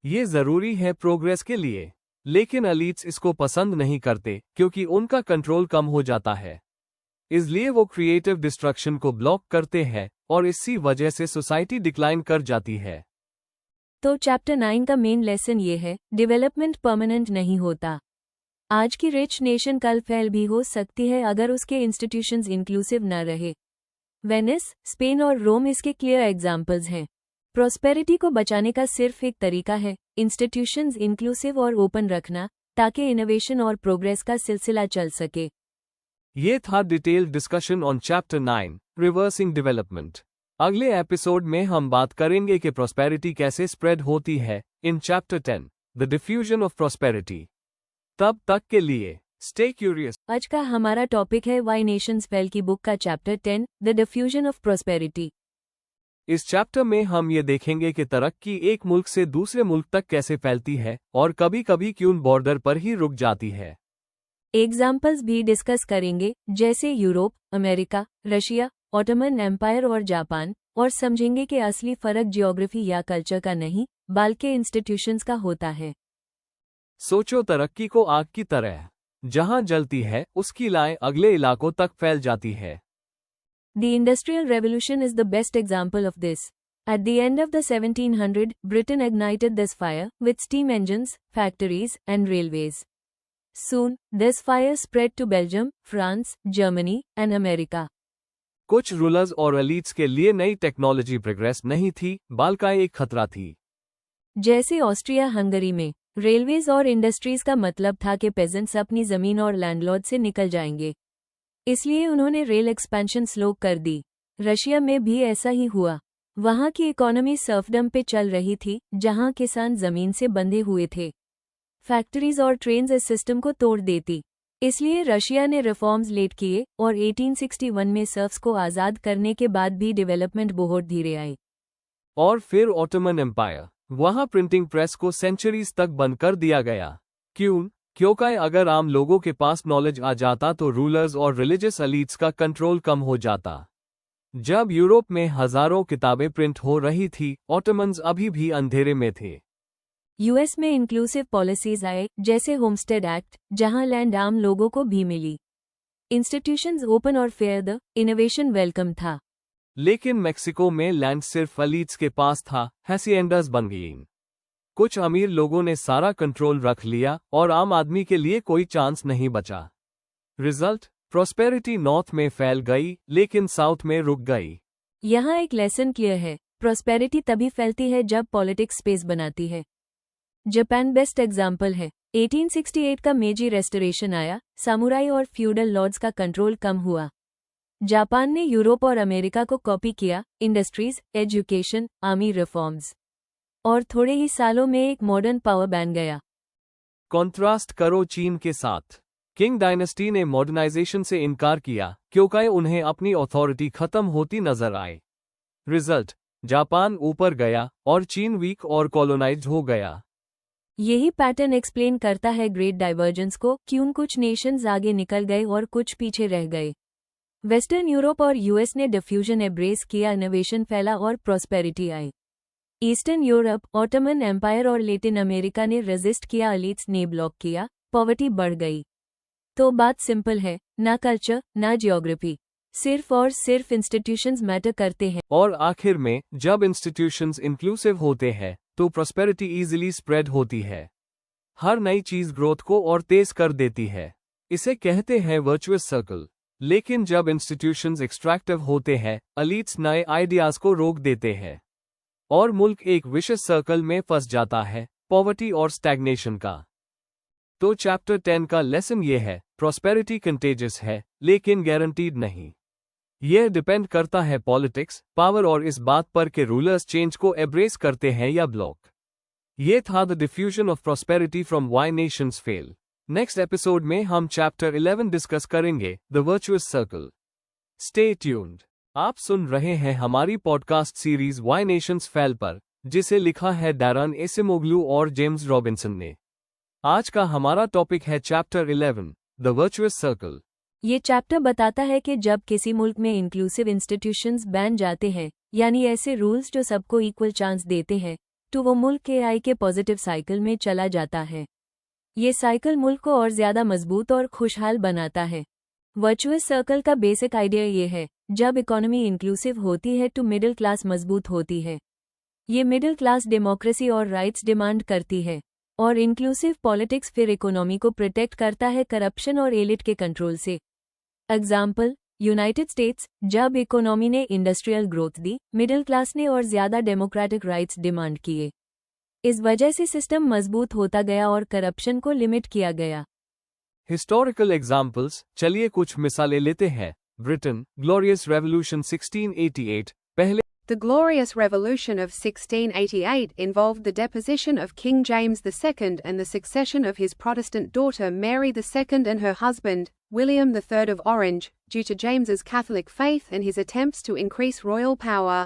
ये जरूरी है प्रोग्रेस के लिए। लेकिन एलीट्स इसको पसंद नहीं करते क्योंकि उनका कंट्रोल कम हो जाता है। इसलिए वो क्रिएटिव डिस्ट्रक्शन को ब्लॉक करते हैं और इसी वजह से सोसाइटी डिक्लाइन कर जाती है। तो चैप्टर 9 का मेन लेसन ये है, डेवलपमेंट परमानेंट नहीं होता। आज की रिच नेशन कल फेल भी हो सकती है अगर उसके इंस्टीट्यूशंस इंक्लूसिव न रहे। वेनिस, स्पेन और रोम इसके क्लियर एग्जाम्पल्स हैं। प्रॉस्पेरिटी को बचाने का सिर्फ एक तरीका है, इंस्टीट्यूशंस इंक्लूसिव और ओपन रखना, ताकि इनोवेशन और प्रोग्रेस का सिलसिला चल सके। ये था detailed discussion on chapter 9, reversing development. अगले एपिसोड में हम बात करेंगे कि प्रॉस्पेरिटी कैसे स्प्रेड होती है in chapter 10, the diffusion of prosperity. तब तक के लिए स्टे क्यूरियस। आज का हमारा टॉपिक है व्हाई नेशंस फेल की बुक का chapter 10, the diffusion of prosperity. इस चैप्टर में हम ये देखेंगे कि तरक्की एक मुल्क से दूसरे मुल्क तक कैसे फैलती है और कभी कभी क्यों बॉर्डर पर ही रुक जाती है। एग्जाम्पल्स भी डिस्कस करेंगे, जैसे Europe, America, Russia, Ottoman empire और जापान, और समझेंगे कि असली फर्क जियोग्राफी या कल्चर का नहीं, बल्कि इंस्टीट्यूशंस का होता है। सोचो, तरक्की को आग की तरह जहां जलती है उसकी लाएं अगले इलाकों तक फैल जाती है। The Industrial Revolution is the best example of this. At the end of the 1700s, Britain ignited this fire with steam engines, factories, and railways. Soon, this fire spread to Belgium, France, Germany, and America. कुछ rulers और elites के लिए नई technology progress नहीं थी, बल्कि एक खतरा थी। जैसे ऑस्ट्रिया हंगरी में रेलवेज और इंडस्ट्रीज का मतलब था कि पेजेंट्स अपनी जमीन और लैंडलॉर्ड से निकल जाएंगे, इसलिए उन्होंने रेल एक्सपेंशन स्लो कर दी। रशिया में भी ऐसा ही हुआ। वहां की इकोनॉमी सर्फडम पे चल रही थी, जहां किसान जमीन से बंधे हुए थे। फैक्ट्रीज और ट्रेन्स इस सिस्टम को तोड़ देती, इसलिए रशिया ने रिफॉर्म्स लेट किए और 1861 में सर्फ्स को आज़ाद करने के बाद भी डेवलपमेंट बहुत धीरे आई। और फिर ऑटोमन एम्पायर, वहां प्रिंटिंग प्रेस को सेंचुरीज तक बंद कर दिया गया। क्योंकि अगर आम लोगों के पास नॉलेज आ जाता तो रूलर्स और रिलीजियस एलीट्स का कंट्रोल कम हो जाता। जब यूरोप में हजारों किताबें प्रिंट हो रही थी, ऑटोमन्स अभी भी अंधेरे में थे। यूएस में इंक्लूसिव पॉलिसीज आए, जैसे होमस्टेड एक्ट, जहां लैंड आम लोगों को भी मिली। इंस्टीट्यूशंस ओपन और फेयर, द इनोवेशन वेलकम था। लेकिन मेक्सिको में लैंड सिर्फ एलीट्स के पास था, हैसिएंडास बन गई। कुछ अमीर लोगों ने सारा कंट्रोल रख लिया और आम आदमी के लिए कोई चांस नहीं बचा। रिजल्ट, प्रॉस्पेरिटी नॉर्थ में फैल गई लेकिन साउथ में रुक गई। यहाँ एक लेसन क्लियर है, प्रॉस्पेरिटी तभी फैलती है जब पॉलिटिक्स स्पेस बनाती है। जापान बेस्ट एग्जाम्पल है। 1868 का मेजी रेस्टोरेशन आया, सामुराई और फ्यूडल लॉर्ड्स का कंट्रोल कम हुआ। जापान ने यूरोप और अमेरिका को कॉपी किया, इंडस्ट्रीज, एजुकेशन, आर्मी रिफॉर्म्स, और थोड़े ही सालों में एक मॉडर्न पावर बन गया। कॉन्ट्रास्ट करो चीन के साथ। किंग डायनेस्टी ने मॉडर्नाइजेशन से इनकार किया क्योंकि उन्हें अपनी अथॉरिटी खत्म होती नजर आए। रिजल्ट, जापान ऊपर गया और चीन वीक और कॉलोनाइज्ड हो गया। यही पैटर्न एक्सप्लेन करता है ग्रेट डाइवर्जेंस को, क्यों कुछ नेशंस आगे निकल गए और कुछ पीछे रह गए। वेस्टर्न यूरोप और यूएस ने डिफ्यूजन एब्रेस किया, इनोवेशन फैला और प्रॉस्पेरिटी आई। ईस्टर्न यूरोप, ऑटोमन एम्पायर और लैटिन अमेरिका ने रेजिस्ट किया, एलीट्स ने ब्लॉक किया, पॉवर्टी बढ़ गई। तो बात सिंपल है, ना कल्चर ना जियोग्राफी, सिर्फ और सिर्फ इंस्टीट्यूशंस मैटर करते हैं। और आखिर में जब इंस्टीट्यूशंस इंक्लूसिव होते हैं तो प्रॉस्पेरिटी इजीली स्प्रेड होती है। हर नई चीज ग्रोथ को और तेज कर देती है। इसे कहते हैं वर्चुअस सर्कल। लेकिन जब इंस्टीट्यूशंस एक्सट्रैक्टिव होते हैं, एलीट्स नए आइडियाज को रोक देते हैं और मुल्क एक विशेष सर्कल में फंस जाता है, पॉवर्टी और स्टैग्नेशन का। तो चैप्टर 10 का लेसन ये है, प्रॉस्पेरिटी कंटेजियस है लेकिन गारंटीड नहीं। यह डिपेंड करता है पॉलिटिक्स, पावर और इस बात पर कि रूलर्स चेंज को एब्रेस करते हैं या ब्लॉक। ये था the diffusion of prosperity from why nations fail. Next episode में हम चैप्टर 11 डिस्कस करेंगे, the virtuous circle. Stay tuned. आप सुन रहे हैं हमारी podcast series why nations fail पर, जिसे लिखा है डैरन एसिमोग्लू और जेम्स रॉबिन्सन ने। आज का हमारा टॉपिक है चैप्टर 11, द वर्चुअस सर्कल। ये चैप्टर बताता है कि जब किसी मुल्क में इंक्लूसिव इंस्टीट्यूशंस बैन जाते हैं, यानी ऐसे रूल्स जो सबको इक्वल चांस देते हैं, तो वो मुल्क के आई के पॉजिटिव साइकिल में चला जाता है। ये साइकिल मुल्क को और ज़्यादा मजबूत और खुशहाल बनाता है। वर्चुअस सर्कल का बेसिक आइडिया ये है, जब इकोनॉमी इंक्लूसिव होती है तो मिडिल क्लास मजबूत होती है। ये मिडिल क्लास डेमोक्रेसी और राइट्स डिमांड करती है, और इंक्लूसिव पॉलिटिक्स फिर इकोनॉमी को प्रोटेक्ट करता है करप्शन और एलिट के कंट्रोल से। एग्जाम्पल, यूनाइटेड स्टेट्स, जब इकोनॉमी ने इंडस्ट्रियल ग्रोथ दी, मिडिल क्लास ने और ज़्यादा डेमोक्रेटिक राइट्स डिमांड किए। इस वजह से सिस्टम मजबूत होता गया और करप्शन को लिमिट किया गया। हिस्टोरिकल एग्जाम्पल्स, चलिए कुछ मिसालें लेते हैं। ब्रिटेन, ग्लोरियस रेवोल्यूशन 1688, पहले The Glorious Revolution of 1688 involved the deposition of King James II and the succession of his Protestant daughter Mary II and her husband, William III of Orange, due to James's Catholic faith and his attempts to increase royal power.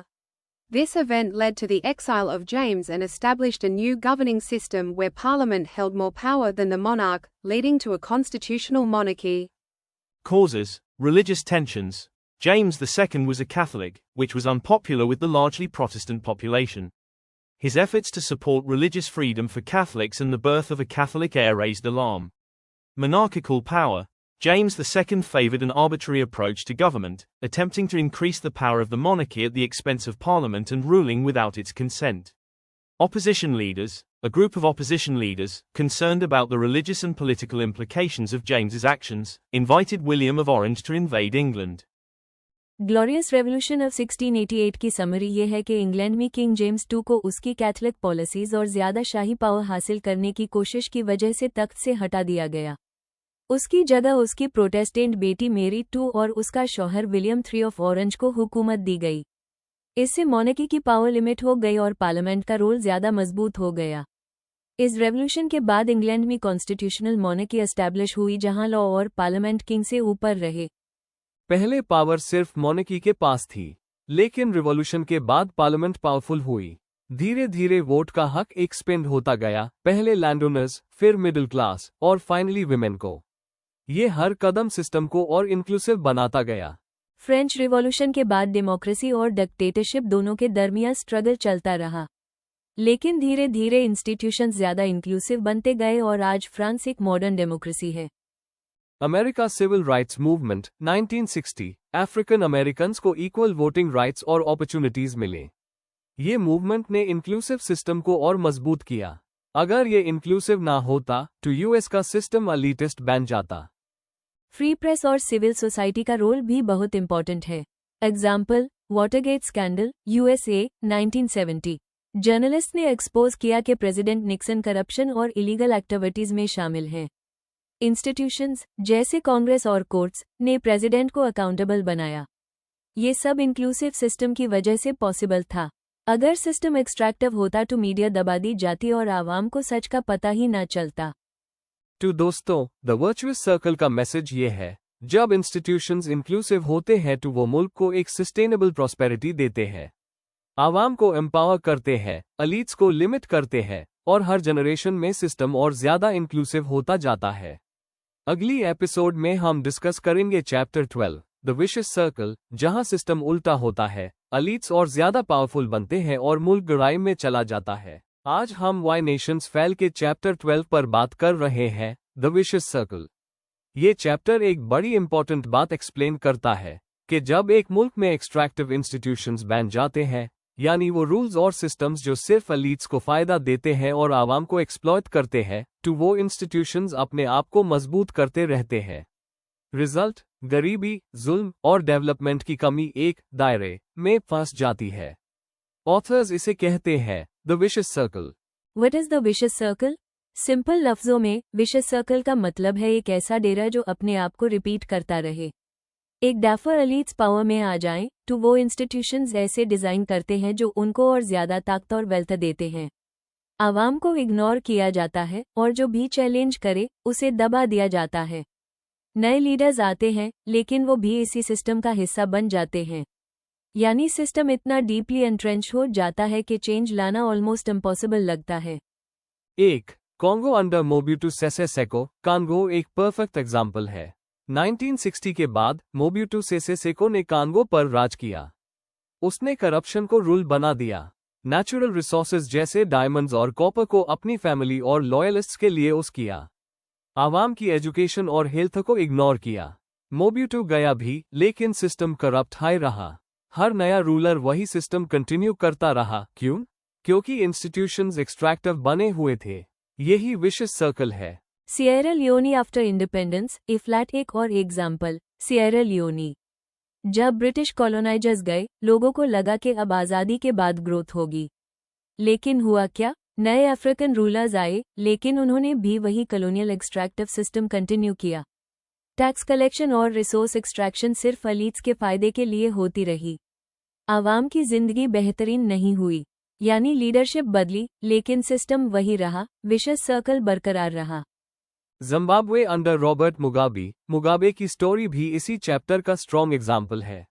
This event led to the exile of James and established a new governing system where Parliament held more power than the monarch, leading to a constitutional monarchy. Causes: religious tensions. James II was a Catholic, which was unpopular with the largely Protestant population. His efforts to support religious freedom for Catholics and the birth of a Catholic heir raised alarm. Monarchical power. James II favored an arbitrary approach to government, attempting to increase the power of the monarchy at the expense of Parliament and ruling without its consent. Opposition leaders. A group of opposition leaders, concerned about the religious and political implications of James's actions, invited William of Orange to invade England. Glorious revolution of 1688 की summary ये है कि England में king James II को उसकी Catholic policies और ज़्यादा शाही power हासिल करने की कोशिश की वजह से तख्त से हटा दिया गया। उसकी जगह उसकी प्रोटेस्टेंट बेटी मेरी II और उसका शौहर विलियम III ऑफ ऑरेंज को हुकूमत दी गई। इससे मोनार्की की पावर लिमिट हो गई और पार्लियामेंट का रोल ज़्यादा मजबूत हो गया। इस रेवोल्यूशन के बाद इंग्लैंड में कॉन्स्टिट्यूशनल मोनार्की एस्टैब्लिश हुई जहां लॉ और पार्लियामेंट किंग से ऊपर रहे। पहले पावर सिर्फ मोनार्की के पास थी, लेकिन रिवॉल्यूशन के बाद पार्लियामेंट पावरफुल हुई। धीरे धीरे वोट का हक एक्सपेंड होता गया, पहले लैंडओनर्स, फिर मिडिल क्लास और फाइनली विमेन को। ये हर कदम सिस्टम को और इंक्लूसिव बनाता गया। फ्रेंच रिवॉल्यूशन के बाद डेमोक्रेसी और डिक्टेटरशिप दोनों के दरमियान स्ट्रगल चलता रहा, लेकिन धीरे धीरे इंस्टीट्यूशंस ज़्यादा इंक्लूसिव बनते गए और आज फ्रांस एक मॉडर्न डेमोक्रेसी है। America civil rights movement 1960, African American को इक्वल वोटिंग राइट्स और अपॉर्चुनिटीज मिले। ये मूवमेंट ने इंक्लूसिव सिस्टम को और मजबूत किया। अगर ये इंक्लूसिव ना होता तो यूएस का सिस्टम एलीटिस्ट बन जाता। फ्री प्रेस और सिविल सोसाइटी का रोल भी बहुत इंपॉर्टेंट है। Example, Watergate scandal, USA, 1970। Journalist ने एक्सपोज किया कि प्रेसिडेंट निक्सन करप्शन और इलीगल एक्टिविटीज में शामिल हैं। इंस्टीट्यूशंस, जैसे कांग्रेस और कोर्ट्स, ने प्रेसिडेंट को अकाउंटेबल बनाया। ये सब इंक्लूसिव सिस्टम की वजह से पॉसिबल था। अगर सिस्टम एक्सट्रैक्टिव होता तो मीडिया दबा दी जाती और आवाम को सच का पता ही ना चलता। तो दोस्तों, द वर्चुअस सर्कल का मैसेज ये है, जब इंस्टीट्यूशंस इंक्लूसिव होते हैं तो वो मुल्क को एक सस्टेनेबल प्रॉस्पेरिटी देते हैं, आवाम को एम्पावर करते हैं, एलीट्स को लिमिट करते हैं, और हर जनरेशन में सिस्टम और ज्यादा इंक्लूसिव होता जाता है। अगली एपिसोड में हम डिस्कस करेंगे चैप्टर 12, द विशियस सर्कल, जहां सिस्टम उल्टा होता है, एलीट्स और ज्यादा पावरफुल बनते हैं और मुल्क गहराई में चला जाता है। आज हम वाई नेशंस फेल के चैप्टर 12 पर बात कर रहे हैं, द विशियस सर्कल। ये चैप्टर एक बड़ी इंपॉर्टेंट बात एक्सप्लेन करता है कि जब एक मुल्क में एक्सट्रैक्टिव इंस्टीट्यूशंस बन जाते हैं, यानी वो रूल्स और सिस्टम्स जो सिर्फ एलीट्स को फायदा देते हैं और आवाम को एक्सप्लॉयट करते हैं, तो वो इंस्टीट्यूशंस अपने आप को मजबूत करते रहते हैं। रिजल्ट, गरीबी, जुल्म और डेवलपमेंट की कमी एक दायरे में फंस जाती है। ऑथर्स इसे कहते हैं the vicious circle. What is the vicious circle? Simple लफ्जों में, विशियस सर्कल का मतलब है एक ऐसा डेरा जो अपने आप को रिपीट करता रहे। एक डैफर एलीट्स पावर में आ जाएं, तो वो इंस्टीट्यूशंस ऐसे डिजाइन करते हैं जो उनको और ज्यादा ताकत और वेल्थ देते हैं। आवाम को इग्नोर किया जाता है और जो भी चैलेंज करे उसे दबा दिया जाता है। नए लीडर्स आते हैं, लेकिन वो भी इसी सिस्टम का हिस्सा बन जाते हैं। यानी सिस्टम इतना डीपली एंट्रेंच हो जाता है कि चेंज लाना ऑलमोस्ट इम्पॉसिबल लगता है। एक कॉन्गो अंडर मोब्यूटू सेसे सेको कांगो एक परफेक्ट एग्जाम्पल है। 1960 के बाद मोब्यूटू सेसे सेको ने कांगो पर राज किया। उसने करप्शन को रूल बना दिया। नेचुरल रिसोर्सेज जैसे डायमंड्स और कॉपर को अपनी फैमिली और लॉयलिस्ट्स के लिए यूज किया। आवाम की एजुकेशन और हेल्थ को इग्नोर किया। मोब्यूटू गया भी, लेकिन सिस्टम करप्ट हाई रहा। हर नया रूलर वही सिस्टम कंटिन्यू करता रहा। क्यों? क्योंकि इंस्टीट्यूशंस एक्सट्रैक्टिव बने हुए थे। यही विशियस सर्कल है। सिएरा लियोनी आफ्टर इंडिपेंडेंस, ए फ्लैट। एक और एग्जाम्पल, सिएरा लियोनी। जब ब्रिटिश कॉलोनाइजर्स गए, लोगों को लगा कि अब आज़ादी के बाद ग्रोथ होगी। लेकिन हुआ क्या? नए अफ्रीकन रूलर्स आए, लेकिन उन्होंने भी वही कॉलोनियल एक्सट्रैक्टिव सिस्टम कंटिन्यू किया। टैक्स कलेक्शन और रिसोर्स एक्सट्रैक्शन सिर्फ एलीट्स के फायदे के लिए होती रही। आवाम की जिंदगी बेहतरीन नहीं हुई। यानी लीडरशिप बदली, लेकिन सिस्टम वही रहा, विशेष सर्कल बरकरार रहा। Zimbabwe under Robert Mugabe. Mugabe की स्टोरी भी इसी चैप्टर का स्ट्रॉन्ग एग्जाम्पल है।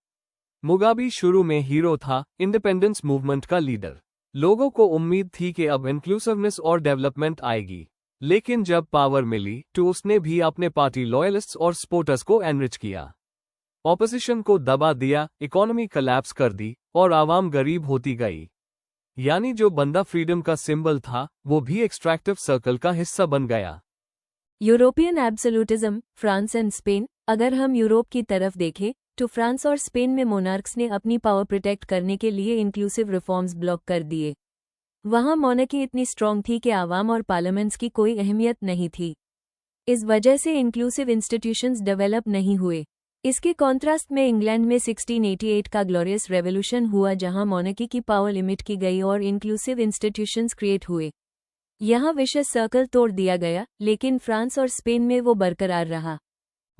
मुगाबे शुरू में हीरो था, इंडिपेंडेंस मूवमेंट का लीडर। लोगों को उम्मीद थी कि अब इंक्लूसिवनेस और डेवलपमेंट आएगी। लेकिन जब पावर मिली तो उसने भी अपने पार्टी लॉयलिस्ट्स और सपोर्टर्स को एनरिच किया। ऑपोजिशन को दबा दिया, इकोनॉमी कोलैप्स कर दी और आवाम गरीब होती गई। यानी जो बंदा फ्रीडम का सिंबल था, वो भी एक्सट्रैक्टिव सर्कल का हिस्सा बन गया। European absolutism, France and Spain. अगर हम यूरोप की तरफ देखें तो फ्रांस और स्पेन में मोनार्क्स ने अपनी पावर प्रोटेक्ट करने के लिए इंक्लूसिव रिफॉर्म्स ब्लॉक कर दिए। वहां मोनार्की इतनी स्ट्रांग थी कि आवाम और पार्लियामेंट्स की कोई अहमियत नहीं थी। इस वजह से इंक्लूसिव इंस्टीट्यूशंस डेवलप नहीं हुए। इसके कॉन्ट्रास्ट में इंग्लैंड में 1688 का ग्लोरियस रेवोल्यूशन हुआ, जहां मोनार्की की पावर लिमिट की गई और इंक्लूसिव इंस्टीट्यूशंस क्रिएट हुए। यहां विशेष सर्कल तोड़ दिया गया, लेकिन फ्रांस और स्पेन में वो बरकरार रहा।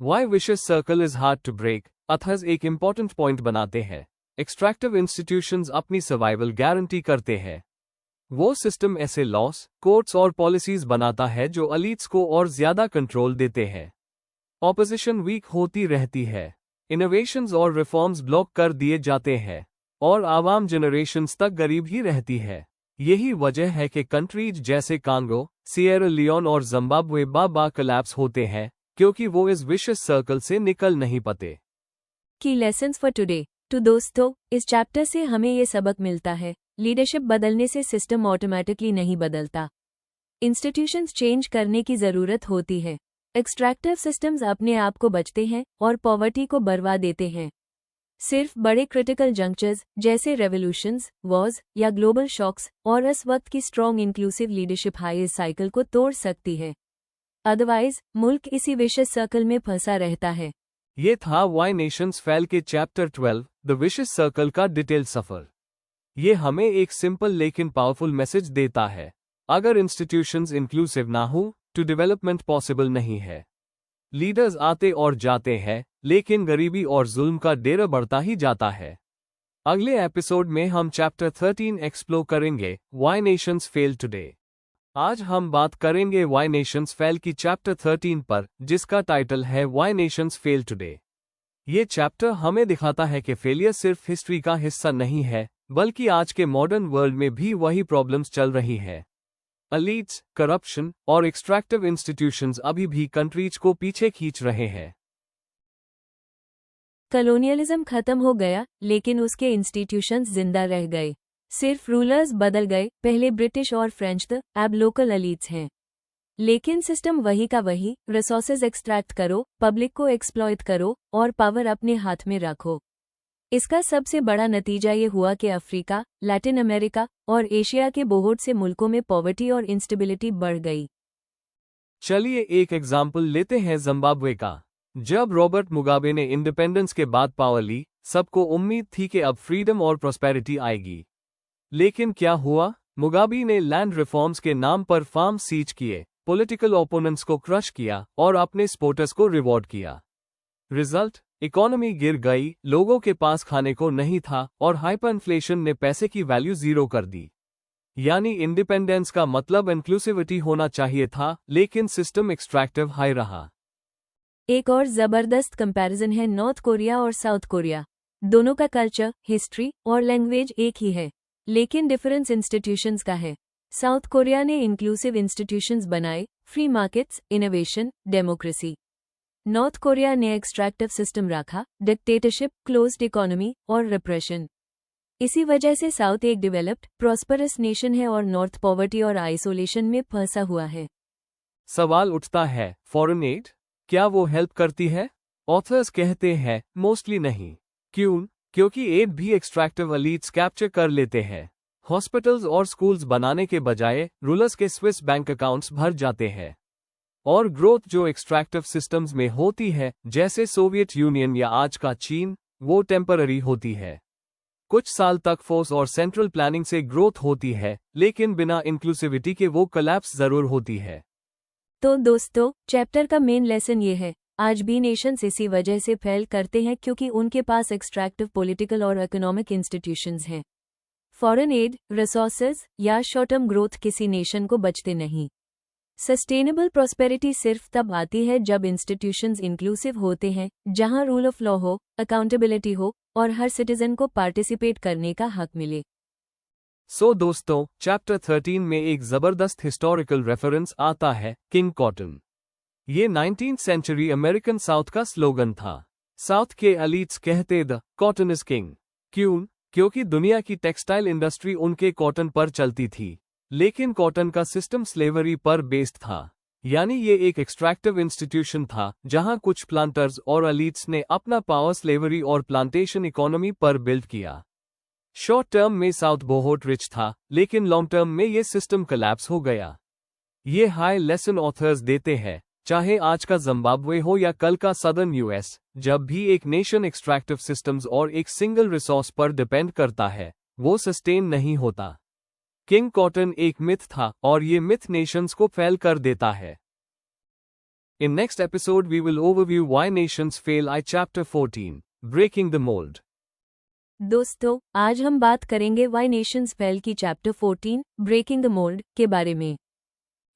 Why vicious circle is hard to break? Others एक इम्पॉर्टेंट पॉइंट बनाते हैं। एक्सट्रैक्टिव इंस्टीट्यूशंस अपनी सर्वाइवल गारंटी करते हैं। वो सिस्टम ऐसे लॉस, कोर्ट्स और पॉलिसीज बनाता है जो एलीट्स को और ज्यादा कंट्रोल देते हैं। ऑपोजिशन वीक होती रहती है, इनोवेशंस और रिफॉर्म्स ब्लॉक कर दिए जाते हैं, और आवाम जनरेशंस तक गरीब ही रहती है। यही वजह है कि कंट्रीज जैसे कांगो, सिएरा लियोन और जिम्बाब्वे बार-बार कोलैप्स होते हैं, क्योंकि वो इस विशियस सर्कल से निकल नहीं पाते। की लेसन्स फॉर टुडे। तो दोस्तों, इस चैप्टर से हमें ये सबक मिलता है, लीडरशिप बदलने से सिस्टम ऑटोमेटिकली नहीं बदलता। इंस्टीट्यूशंस चेंज करने की जरूरत होती है। एक्सट्रैक्टिव सिस्टम्स अपने आप को बचते हैं और पॉवर्टी को बरवा देते हैं। सिर्फ बड़े क्रिटिकल जंक्चर्स जैसे रेवोल्यूशंस, वॉर्स या ग्लोबल शॉक्स और इस वक्त की strong inclusive leadership high cycle को तोड़ सकती है। अदरवाइज मुल्क इसी विशियस सर्कल में फंसा रहता है। ये था वाई नेशंस फेल के चैप्टर 12 द विशियस सर्कल का डिटेल सफर। ये हमें एक सिंपल लेकिन पावरफुल मैसेज देता है। अगर इंस्टीट्यूशंस इंक्लूसिव ना हो तो डेवलपमेंट पॉसिबल नहीं है। लीडर्स आते और जाते हैं, लेकिन गरीबी और जुल्म का डेरा बढ़ता ही जाता है। अगले एपिसोड में हम चैप्टर 13 एक्सप्लोर करेंगे, वाई नेशंस फेल टुडे। आज हम बात करेंगे वाई नेशंस फेल की चैप्टर 13 पर, जिसका टाइटल है वाई नेशंस फेल टुडे। ये चैप्टर हमें दिखाता है कि फेलियर सिर्फ हिस्ट्री का हिस्सा नहीं है, बल्कि आज के मॉडर्न वर्ल्ड में भी वही प्रॉब्लम्स चल रही हैं। एलीट्स, करप्शन और एक्सट्रैक्टिव इंस्टीट्यूशंस अभी भी कंट्रीज को पीछे खींच रहे हैं। कॉलोनियलिज्म खत्म हो गया, लेकिन उसके इंस्टीट्यूशंस जिंदा रह गए। सिर्फ रूलर्स बदल गए, पहले ब्रिटिश और फ्रेंच थे, अब लोकल एलीट्स हैं। लेकिन सिस्टम वही का वही, रिसोर्सेज एक्सट्रैक्ट करो, पब्लिक को एक्सप्लॉइट करो और पावर अपने हाथ में रखो। इसका सबसे बड़ा नतीजा ये हुआ कि अफ्रीका, लैटिन अमेरिका और एशिया के बहुत से मुल्कों में पॉवर्टी और इंस्टेबिलिटी बढ़ गई। चलिए एक एग्जाम्पल लेते हैं जिम्बाब्वे का। जब रॉबर्ट मुगाबे ने इंडिपेंडेंस के बाद पावर ली, सबको उम्मीद थी कि अब फ्रीडम और प्रॉस्पेरिटी आएगी। लेकिन क्या हुआ? मुगाबे ने लैंड रिफॉर्म्स के नाम पर फार्म सीज किए, पॉलिटिकल ओपोनेंट्स को क्रश किया और अपने सपोर्टर्स को रिवॉर्ड किया। रिजल्ट, इकोनॉमी गिर गई, लोगों के पास खाने को नहीं था और हाइपर इन्फ्लेशन ने पैसे की वैल्यू जीरो कर दी। यानी इंडिपेंडेंस का मतलब इंक्लूसिविटी होना चाहिए था, लेकिन सिस्टम एक्सट्रैक्टिव हाई रहा। एक और जबरदस्त कंपैरिजन है नॉर्थ कोरिया और साउथ कोरिया। दोनों का कल्चर, हिस्ट्री और लैंग्वेज एक ही है, लेकिन डिफरेंस इंस्टीट्यूशंस का है। साउथ कोरिया ने इंक्लूसिव इंस्टीट्यूशंस बनाए, free markets, innovation, democracy. North Korea ने एक्सट्रैक्टिव सिस्टम रखा, डिक्टेटरशिप, क्लोज्ड इकोनॉमी और रिप्रेशन। इसी वजह से साउथ एक डेवलप्ड, प्रॉस्परस नेशन है और नॉर्थ पॉवर्टी और आइसोलेशन में फंसा हुआ है। सवाल उठता है, फॉरेन एड क्या वो हेल्प करती है? ऑथर्स कहते हैं, मोस्टली नहीं। क्यों? क्योंकि एड भी एक्सट्रैक्टिव एलीट्स कैप्चर कर लेते हैं। हॉस्पिटल्स और स्कूल्स बनाने के बजाय रूलर्स के स्विस बैंक अकाउंट्स भर जाते हैं। और ग्रोथ जो एक्सट्रैक्टिव सिस्टम्स में होती है, जैसे सोवियत यूनियन या आज का चीन, वो टेम्पररी होती है। कुछ साल तक फोर्स और सेंट्रल प्लानिंग से ग्रोथ होती है, लेकिन बिना इंक्लूसिविटी के वो कोलैप्स जरूर होती है। तो दोस्तों, चैप्टर का मेन लेसन ये है, आज भी नेशंस इसी वजह से फेल करते हैं क्योंकि उनके पास एक्सट्रैक्टिव पॉलिटिकल और इकोनॉमिक इंस्टीट्यूशंस हैं। फॉरेन एड, रिसोर्सेज या शॉर्ट टर्म ग्रोथ किसी नेशन को बचते नहीं। सस्टेनेबल प्रॉस्पेरिटी सिर्फ तब आती है जब इंस्टीट्यूशंस इंक्लूसिव होते हैं, जहां रूल ऑफ लॉ हो, अकाउंटेबिलिटी हो और हर सिटीजन को पार्टिसिपेट करने का हक मिले। सो दोस्तों, चैप्टर 13 में एक जबरदस्त हिस्टोरिकल रेफरेंस आता है, किंग कॉटन। ये 19th सेंचुरी अमेरिकन साउथ का स्लोगन था। साउथ के एलीट्स कहते द कॉटन इज किंग। क्यों? क्योंकि दुनिया की टेक्सटाइल इंडस्ट्री उनके कॉटन पर चलती थी, लेकिन कॉटन का सिस्टम स्लेवरी पर बेस्ड था। यानी ये एक एक्सट्रैक्टिव इंस्टीट्यूशन था जहां कुछ प्लांटर्स और एलीट्स ने अपना पावर स्लेवरी और प्लांटेशन इकोनॉमी पर बिल्ड किया। शॉर्ट टर्म में साउथ बहुत रिच था, लेकिन लॉन्ग टर्म में ये सिस्टम कोलैप्स हो गया। ये हाई लेसन ऑथर्स देते हैं, चाहे आज का जिम्बाब्वे हो या कल का सदर्न यूएस, जब भी एक नेशन एक्सट्रैक्टिव सिस्टम्स और एक सिंगल रिसोर्स पर डिपेंड करता है, वो सस्टेन नहीं होता। किंग कॉटन एक मिथ था और ये मिथ नेशंस को फेल कर देता है। In next episode we will overview why nations fail I chapter 14, Breaking the Mold. दोस्तों, आज हम बात करेंगे वाई नेशंस फेल की चैप्टर 14, ब्रेकिंग द मोल्ड के बारे में।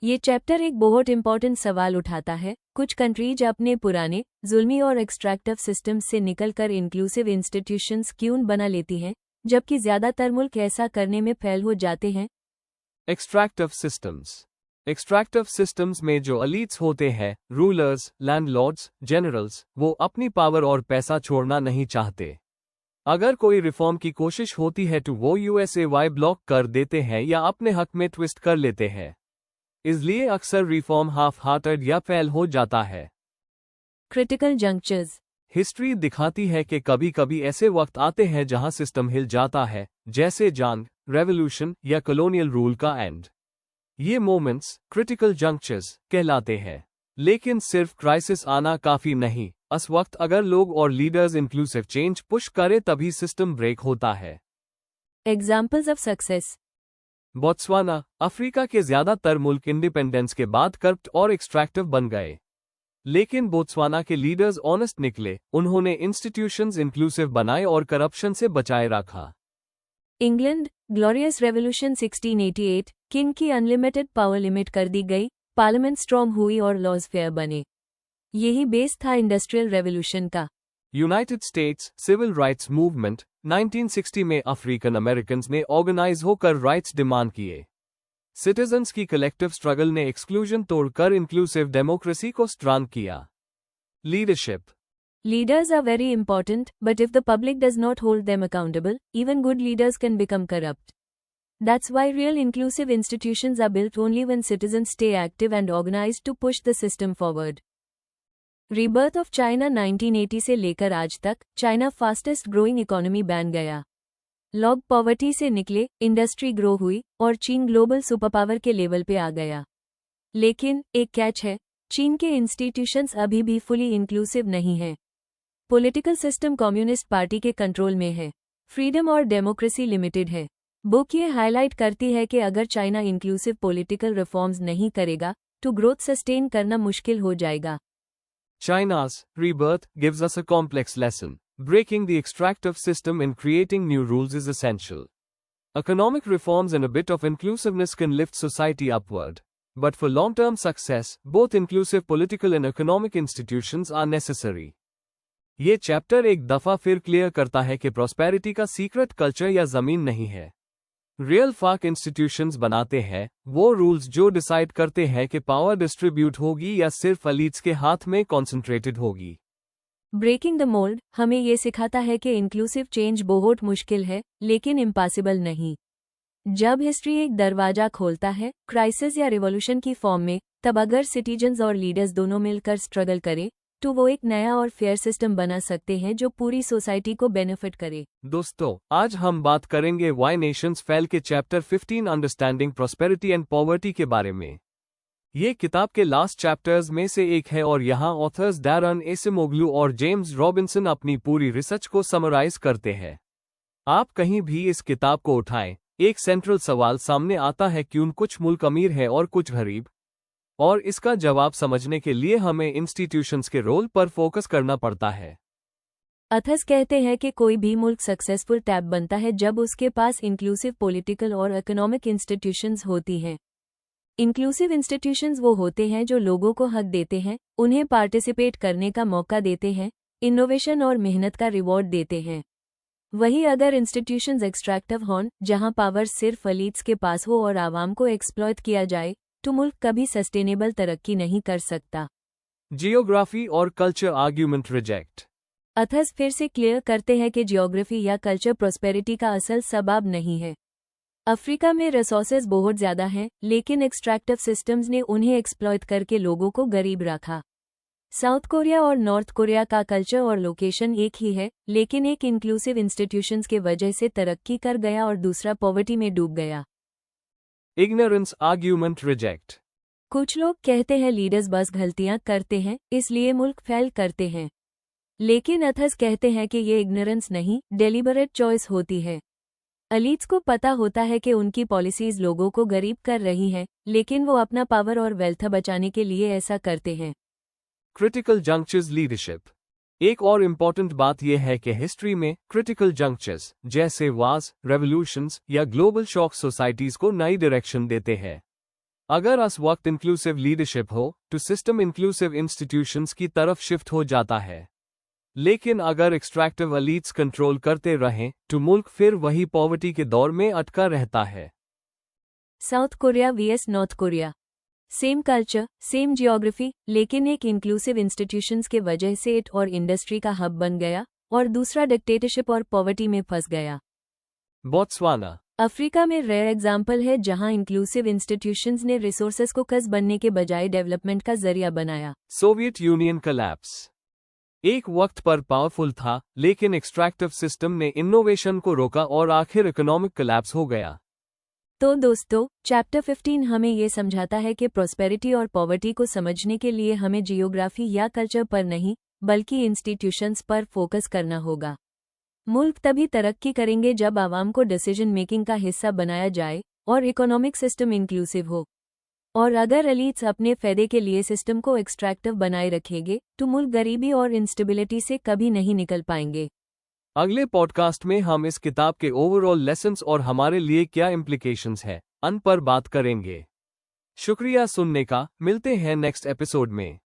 ये चैप्टर एक बहुत इंपॉर्टेंट सवाल उठाता है, कुछ कंट्रीज अपने पुराने, जुल्मी और एक्सट्रैक्टिव सिस्टम्स से निकलकर इंक्लूसिव इंस्टीट्यूशंस क्यों बना लेती हैं, जबकि ज्यादातर मुल्क ऐसा करने में फेल हो जाते हैं। एक्सट्रैक्टिव सिस्टम्स में जो एलीट्स होते हैं, रूलर्स, लैंडलॉर्ड्स, जनरल्स, वो अपनी पावर और पैसा छोड़ना नहीं चाहते। अगर कोई रिफॉर्म की कोशिश होती है तो वो यूएसए ब्लॉक कर देते हैं या अपने हक में ट्विस्ट कर लेते हैं। इसलिए अक्सर रिफॉर्म हाफ हार्टेड या फेल हो जाता है। क्रिटिकल जंक्चर्स। हिस्ट्री दिखाती है कि कभी कभी ऐसे वक्त आते हैं जहां सिस्टम हिल जाता है, जैसे जंग, रेवोल्यूशन या कॉलोनियल रूल का एंड। ये मोमेंट्स क्रिटिकल जंक्चर्स कहलाते हैं। लेकिन सिर्फ क्राइसिस आना काफी नहीं, उस वक्त अगर लोग और लीडर्स इंक्लूसिव चेंज पुश करें तभी सिस्टम ब्रेक होता है। Examples of success. Botswana, Africa के ज्यादातर मुल्क इंडिपेंडेंस के बाद करप्ट और एक्सट्रैक्टिव बन गए। लेकिन बोत्सवाना के लीडर्स ऑनेस्ट निकले, उन्होंने इंस्टीट्यूशंस इंक्लूसिव बनाए और करप्शन से बचाए रखा। इंग्लैंड, ग्लोरियस रेवोल्यूशन 1688, किंग की अनलिमिटेड पावर लिमिट कर दी गई, पार्लियामेंट स्ट्रॉन्ग हुई और लॉज फेयर बने। यही बेस था इंडस्ट्रियल रेवोल्यूशन का। United States civil rights movement 1960 में अफ्रीकन अमेरिकन्स ने ऑर्गेनाइज होकर राइट्स डिमांड किए। सिटीजन्स की कलेक्टिव स्ट्रगल ने एक्सक्लूजन तोड़कर इंक्लूसिव डेमोक्रेसी को स्ट्रांग किया। Leadership. Leaders are very important, but if the public does not hold them accountable, even good leaders can become corrupt. That's why real inclusive institutions are built only when citizens stay active and organized to push the system forward. Rebirth of China 1980 से लेकर आज तक, China fastest growing economy बन गया। लोग poverty से निकले, industry grow हुई और चीन ग्लोबल सुपरपावर के लेवल पे आ गया। लेकिन एक कैच है, चीन के इंस्टीट्यूशंस अभी भी फुली इंक्लूसिव नहीं है। पॉलिटिकल सिस्टम कम्युनिस्ट पार्टी के कंट्रोल में है। फ्रीडम और डेमोक्रेसी लिमिटेड है। बुक ये हाईलाइट करती है कि अगर चाइना इंक्लूसिव पॉलिटिकल रिफॉर्म्स नहीं करेगा तो ग्रोथ सस्टेन करना मुश्किल हो जाएगा। China's rebirth gives us a complex lesson. Breaking the extractive system and creating new rules is essential. Economic reforms and a bit of inclusiveness can lift society upward. But for long-term success, both inclusive political and economic institutions are necessary. ये chapter एक दफा फिर clear करता है कि prosperity का secret culture या जमीन नहीं है। रियल फाक इंस्टीट्यूशंस बनाते हैं, वो रूल्स जो डिसाइड करते हैं कि पावर डिस्ट्रीब्यूट होगी या सिर्फ एलीट्स के हाथ में कॉन्सेंट्रेटेड होगी। ब्रेकिंग द मोल्ड हमें ये सिखाता है कि इंक्लूसिव चेंज बहुत मुश्किल है, लेकिन इम्पॉसिबल नहीं। जब हिस्ट्री एक दरवाजा खोलता है, क्राइसिस या रिवॉल्यूशन की फॉर्म में, तब अगर सिटीजन्स और लीडर्स दोनों मिलकर स्ट्रगल करें तो वो एक नया और फेयर सिस्टम बना सकते हैं जो पूरी सोसाइटी को बेनिफिट करे। दोस्तों, आज हम बात करेंगे व्हाई नेशंस फेल के chapter 15 understanding prosperity and poverty के बारे में। ये किताब के लास्ट चैप्टर्स में से एक है और यहाँ ऑथर्स डैरन एसिमोग्लू और जेम्स रॉबिन्सन अपनी पूरी रिसर्च को समराइज करते हैं। आप कहीं भी इस किताब को उठाएं, एक सेंट्रल सवाल सामने आता है, क्यों कुछ मुल्क अमीर है और कुछ गरीब? और इसका जवाब समझने के लिए हमें इंस्टीट्यूशंस के रोल पर फोकस करना पड़ता है। अथर्स कहते हैं कि कोई भी मुल्क सक्सेसफुल टैब बनता है जब उसके पास इंक्लूसिव पॉलिटिकल और इकोनॉमिक इंस्टीट्यूशंस होती हैं। इंक्लूसिव इंस्टीट्यूशंस वो होते हैं जो लोगों को हक देते हैं, उन्हें पार्टिसिपेट करने का मौका देते हैं, इनोवेशन और मेहनत का रिवॉर्ड देते हैं। वहीं अगर इंस्टीट्यूशंस एक्सट्रैक्टिव हों, जहां पावर सिर्फ एलीट्स के पास हो और आवाम को एक्सप्लॉयट किया जाए, तो मुल्क कभी सस्टेनेबल तरक्की नहीं कर सकता। जियोग्राफी और कल्चर आर्ग्यूमेंट रिजेक्ट। अथर्स फिर से क्लियर करते हैं कि जियोग्राफी या कल्चर प्रॉस्पेरिटी का असल सबब नहीं है। अफ्रीका में रिसोर्सेज बहुत ज्यादा हैं, लेकिन एक्सट्रैक्टिव सिस्टम्स ने उन्हें एक्सप्लॉयट करके लोगों को गरीब रखा। साउथ कोरिया और नॉर्थ कोरिया का कल्चर और लोकेशन एक ही है, लेकिन एक इंक्लूसिव इंस्टीट्यूशंस के वजह से तरक्की कर गया और दूसरा पॉवर्टी में डूब गया। Ignorance argument reject. कुछ लोग कहते हैं लीडर्स बस गलतियां करते हैं इसलिए मुल्क फेल करते हैं, लेकिन अथर्स कहते हैं कि ये इग्नोरेंस नहीं, डेलिबरेट चॉइस होती है। एलीट्स को पता होता है कि उनकी पॉलिसीज लोगों को गरीब कर रही हैं, लेकिन वो अपना पावर और वेल्थ बचाने के लिए ऐसा करते हैं। Critical junctures leadership. एक और इम्पॉर्टेंट बात यह है कि हिस्ट्री में क्रिटिकल जंक्चर्स जैसे वार्स, रेवोल्यूशंस या ग्लोबल शॉक सोसाइटीज को नई डायरेक्शन देते हैं। अगर इस वक्त इंक्लूसिव लीडरशिप हो तो सिस्टम इंक्लूसिव इंस्टीट्यूशंस की तरफ शिफ्ट हो जाता है, लेकिन अगर एक्सट्रैक्टिव एलीट्स कंट्रोल करते रहें तो मुल्क फिर वही पॉवर्टी के दौर में अटका रहता है। South Korea VS North Korea. Same culture, same geography, लेकिन एक इंक्लूसिव इंस्टीट्यूशंस के वजह से इट और इंडस्ट्री का हब बन गया और दूसरा डिक्टेटरशिप और पॉवर्टी में फंस गया। बोत्सवाना। अफ्रीका में रेयर एग्जाम्पल है जहां इंक्लूसिव इंस्टीट्यूशंस ने रिसोर्सेज को कर्ज बनने के बजाय डेवलपमेंट का जरिया बनाया। Soviet union collapse. एक वक्त पर पावरफुल था, लेकिन एक्सट्रैक्टिव सिस्टम ने इनोवेशन को रोका और आखिर इकोनॉमिक कोलैप्स हो गया। तो दोस्तों, चैप्टर 15 हमें ये समझाता है कि प्रॉस्पेरिटी और पॉवर्टी को समझने के लिए हमें जियोग्राफी या कल्चर पर नहीं, बल्कि इंस्टीट्यूशंस पर फोकस करना होगा। मुल्क तभी तरक्की करेंगे जब आवाम को डिसीजन मेकिंग का हिस्सा बनाया जाए और इकोनॉमिक सिस्टम इंक्लूसिव हो। और अगर एलीट्स अपने फायदे के लिए सिस्टम को एक्सट्रैक्टिव बनाए रखेंगे तो मुल्क गरीबी और इंस्टेबिलिटी से कभी नहीं निकल पाएंगे। अगले पॉडकास्ट में हम इस किताब के ओवरऑल लेसन्स और हमारे लिए क्या इम्प्लीकेशंस है, पर बात करेंगे। शुक्रिया सुनने का, मिलते हैं नेक्स्ट एपिसोड में।